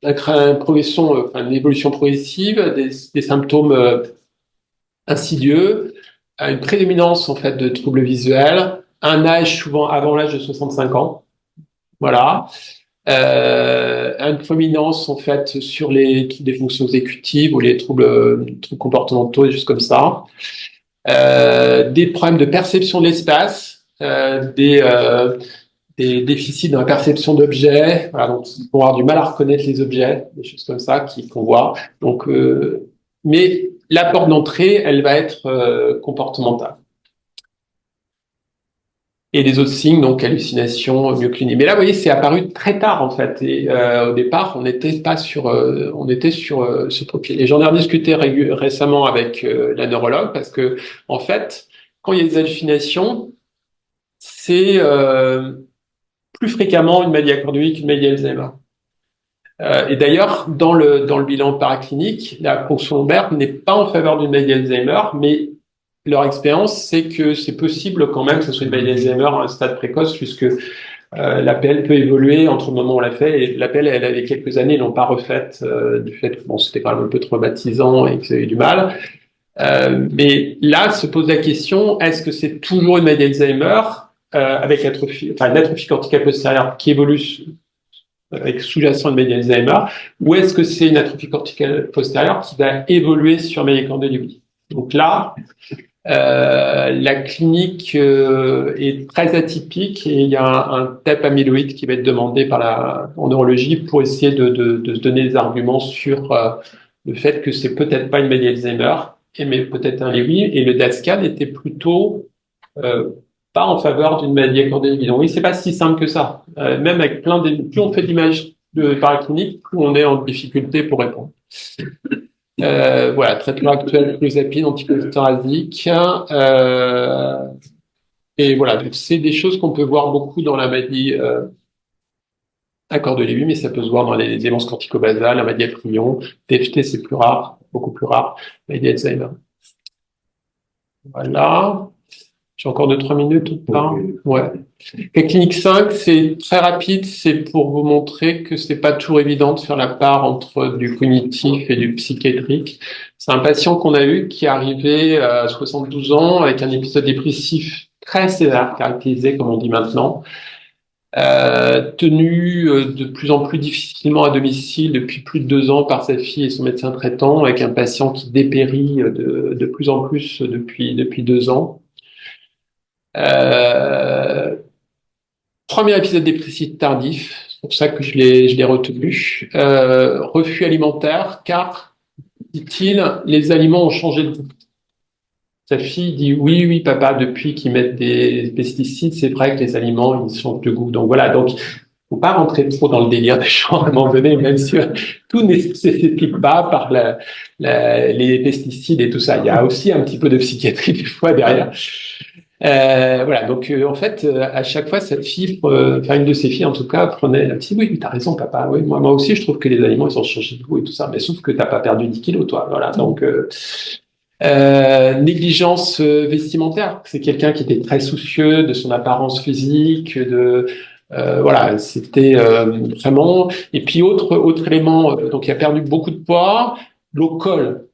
une évolution progressive, des symptômes insidieux, une prédominance en fait de troubles visuels, un âge souvent avant l'âge de 65 ans. Voilà. Une prominence en fait sur les troubles des fonctions exécutives ou les troubles comportementaux et juste comme ça. Des problèmes de perception de l'espace, des déficits dans la perception d'objets, voilà, donc ils vont avoir du mal à reconnaître les objets, des choses comme ça qu'on voit. Donc, mais la porte d'entrée, elle va être comportementale. Et les autres signes, donc hallucinations, myoclonie. Mais là, vous voyez, c'est apparu très tard en fait. Et au départ, on n'était pas sur, on était sur ce profil. Et j'en ai rediscuté récemment avec la neurologue parce que en fait, quand il y a des hallucinations, c'est plus fréquemment une maladie accordéonique qu'une maladie Alzheimer. Et d'ailleurs, dans le bilan paraclinique, la fonction lombaire n'est pas en faveur d'une maladie Alzheimer, mais leur expérience, c'est que c'est possible quand même que ce soit une maladie Alzheimer à un stade précoce, puisque l'APL peut évoluer entre le moment où on l'a fait, et l'APL, elle avait quelques années, ils l'ont pas refaite du fait que bon, c'était quand même un peu traumatisant et qu'ils avaient eu du mal. Mais là, se pose la question, est-ce que c'est toujours une maladie Alzheimer avec une atrophie corticale postérieure qui évolue avec sous-jacent de maladie Alzheimer, ou est-ce que c'est une atrophie corticale postérieure qui va évoluer sur maladie accordéonique? Donc là, la clinique est très atypique et il y a un TEP amyloïde qui va être demandé en neurologie pour essayer de se donner des arguments sur le fait que c'est peut-être pas une maladie Alzheimer, mais peut-être un Lewy, et le DASCAN était plutôt pas en faveur d'une maladie accordéonique. Donc oui, c'est pas si simple que ça. Même avec plus on fait d'images de paraclinique, plus on est en difficulté pour répondre. Voilà, traitement actuel, fluoxapine, anticholésterasique. Et voilà, donc c'est des choses qu'on peut voir beaucoup dans la maladie accordéonique, mais ça peut se voir dans les démences corticobasales, la maladie à prion. TFT, c'est plus rare, beaucoup plus rare, maladie Alzheimer. Voilà. J'ai encore 2-3 minutes ou pas? Ouais. La clinique 5, c'est très rapide, c'est pour vous montrer que c'est pas toujours évident de faire la part entre du cognitif et du psychiatrique. C'est un patient qu'on a eu qui est arrivé à 72 ans avec un épisode dépressif très sévère, caractérisé comme on dit maintenant, tenu de plus en plus difficilement à domicile depuis plus de 2 ans par sa fille et son médecin traitant, avec un patient qui dépérit de plus en plus depuis 2 ans. Euh, Premier épisode dépressif tardif, c'est pour ça que je l'ai retenu. Refus alimentaire, car, dit-il, les aliments ont changé de goût. Sa fille dit oui, oui, papa, depuis qu'ils mettent des pesticides, c'est vrai que les aliments, ils changent de goût. Donc voilà, donc faut pas rentrer trop dans le délire des gens à un moment donné, même si tout ne s'explique pas par les pesticides et tout ça. Il y a aussi un petit peu de psychiatrie des fois derrière. Voilà, donc en fait, à chaque fois, cette fille, enfin une de ses filles en tout cas, prenait la petite, oui, oui, t'as raison, papa, oui, moi aussi, je trouve que les aliments, ils ont changé de goût et tout ça, mais sauf que t'as pas perdu 10 kilos, toi, voilà, donc négligence vestimentaire, c'est quelqu'un qui était très soucieux de son apparence physique, voilà, c'était vraiment. Et puis autre élément, donc il a perdu beaucoup de poids, l'eau colle.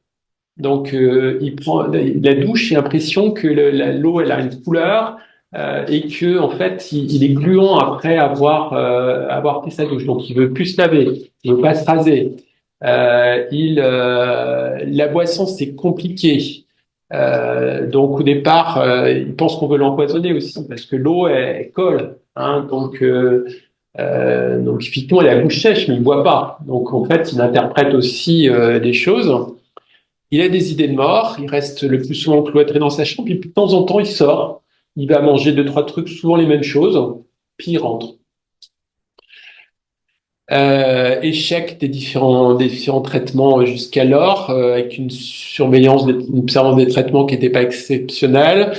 Donc il prend la douche, j'ai l'impression que l'eau elle a une couleur et que en fait il est gluant après avoir pris sa douche. Donc il veut plus se laver, il veut pas se raser. La boisson c'est compliqué. Donc au départ, il pense qu'on veut l'empoisonner aussi parce que l'eau elle colle. Hein, donc effectivement, il a la bouche sèche, mais il boit pas. Donc en fait, il interprète aussi des choses. Il a des idées de mort. Il reste le plus souvent cloîtré dans sa chambre. Puis de temps en temps, il sort. Il va manger 2, 3 trucs, souvent les mêmes choses. Puis il rentre. Échec des différents traitements jusqu'alors, avec une observance des traitements qui n'était pas exceptionnelle.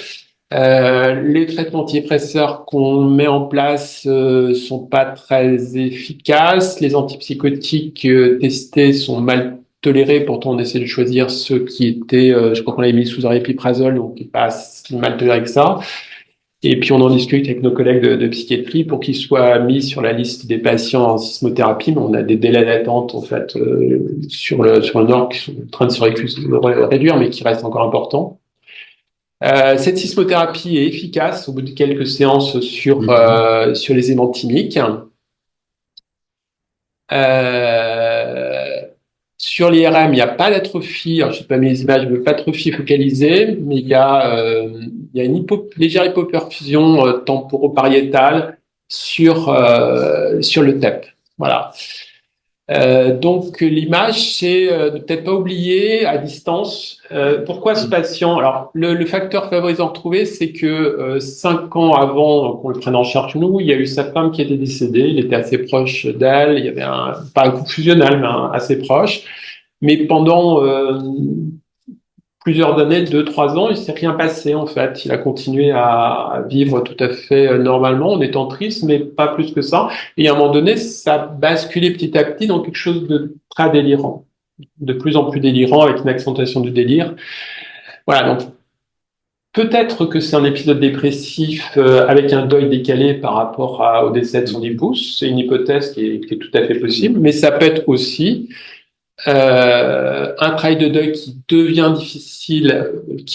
Les traitements antidépresseurs qu'on met en place sont pas très efficaces. Les antipsychotiques testés sont mal tolérés. Pourtant, on essaie de choisir ceux qui étaient, je crois qu'on l'avait mis sous aripiprazole, donc qui n'est pas si mal toléré que ça. Et puis on en discute avec nos collègues de psychiatrie pour qu'ils soient mis sur la liste des patients en sismothérapie. Mais on a des délais d'attente en fait sur le Nord qui sont en train de se réduire, mais qui restent encore importants. Cette sismothérapie est efficace au bout de quelques séances sur les hémantimiques. Sur l'IRM, il n'y a pas d'atrophie. Alors, je sais pas mes images, mais pas d'atrophie focalisée, mais il y a une légère hypoperfusion temporopariétale sur le TEP. Voilà. Donc l'image, c'est de peut-être pas oublier à distance pourquoi ce patient. Alors le facteur favorisant retrouvé, c'est que 5 ans avant qu'on le prenne en charge nous, il y a eu sa femme qui était décédée. Il était assez proche d'elle. Il y avait pas un couple fusionnel, mais assez proche. Mais pendant plusieurs années, 2, 3 ans, il s'est rien passé en fait. Il a continué à vivre tout à fait normalement, en étant triste, mais pas plus que ça. Et à un moment donné, ça a basculé petit à petit dans quelque chose de très délirant, de plus en plus délirant, avec une accentuation du délire. Voilà, donc peut-être que c'est un épisode dépressif avec un deuil décalé par rapport au décès de son épouse. C'est une hypothèse qui est tout à fait possible, mais ça peut être aussi un travail de deuil qui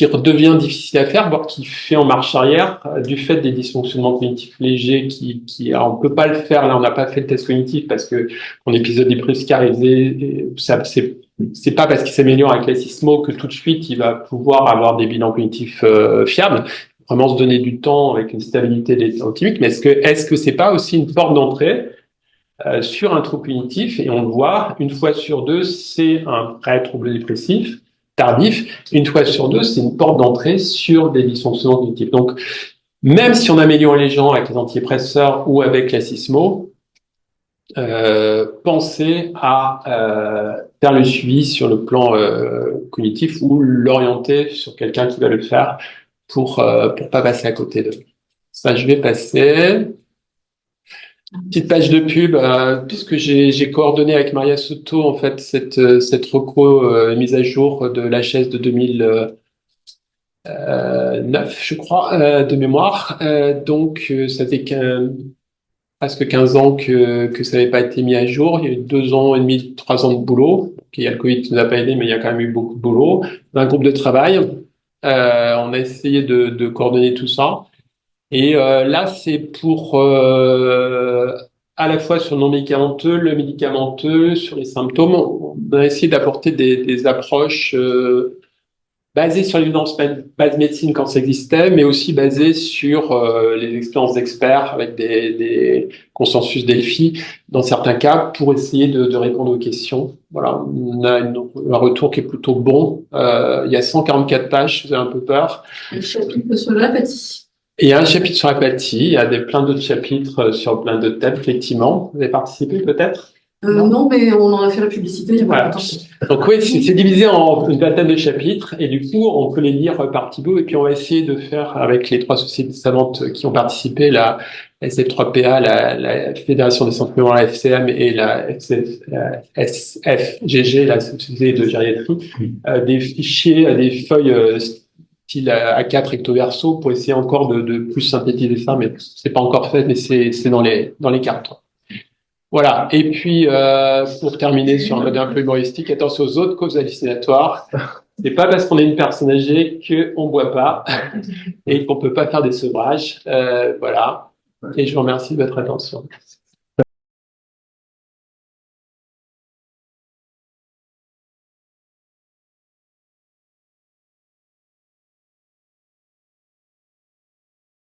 redevient difficile à faire, voire qui fait en marche arrière du fait des dysfonctionnements cognitifs légers alors on peut pas le faire, là on n'a pas fait le test cognitif parce que en épisode dépressif ça c'est pas parce qu'il s'améliore avec la sismo que tout de suite il va pouvoir avoir des bilans cognitifs fiables. Vraiment se donner du temps avec une stabilité des optimique, mais est-ce que c'est pas aussi une porte d'entrée sur un trouble cognitif, et on le voit, une fois sur deux, c'est un vrai trouble dépressif tardif, une fois sur deux, c'est une porte d'entrée sur des dysfonctionnements cognitifs. Donc, même si on améliore les gens avec les antidépresseurs ou avec la sismo, pensez à faire le suivi sur le plan cognitif ou l'orienter sur quelqu'un qui va le faire pour pas passer à côté de ça. Je vais passer. Petite page de pub, puisque j'ai coordonné avec Maria Soto en fait cette reco mise à jour de la chaise de 2009, je crois, de mémoire. Donc ça fait presque 15 ans que ça n'avait pas été mis à jour. Il y a eu 2 ans et demi, 3 ans de boulot. Il y a le Covid qui nous a pas aidé, mais il y a quand même eu beaucoup de boulot. Un groupe de travail. On a essayé de coordonner tout ça. Et là, c'est pour à la fois sur le non médicamenteux, le médicamenteux, sur les symptômes. On a essayé d'apporter des approches basées sur l'évidence base médecine quand ça existait, mais aussi basées sur les expériences d'experts avec des consensus Delphi dans certains cas pour essayer de répondre aux questions. Voilà, on a un retour qui est plutôt bon. Il y a 144 pages, si vous avez un peu peur. Le chapitre sur l'apathie. Il y a un chapitre sur l'apathie, il y a plein d'autres chapitres sur plein de thèmes, effectivement. Vous avez participé peut-être? Non, mais on en a fait la publicité il y a pas Voilà. longtemps. Donc oui, c'est divisé en une vingtaine de chapitres et du coup, on peut les lire par petits bouts et puis on va essayer de faire avec les 3 sociétés savantes qui ont participé, la SF3PA, la Fédération des centres mémoire, la FCM et la SFGG, la Société de gériatrie, des fichiers, des feuilles style A4 recto verso pour essayer encore de plus synthétiser ça, mais c'est pas encore fait, mais c'est dans les cartons. Voilà. Et puis, pour terminer sur un mode un peu humoristique, attention aux autres causes hallucinatoires. C'est pas parce qu'on est une personne âgée qu'on boit pas et qu'on peut pas faire des sevrages. Voilà. Et je vous remercie de votre attention.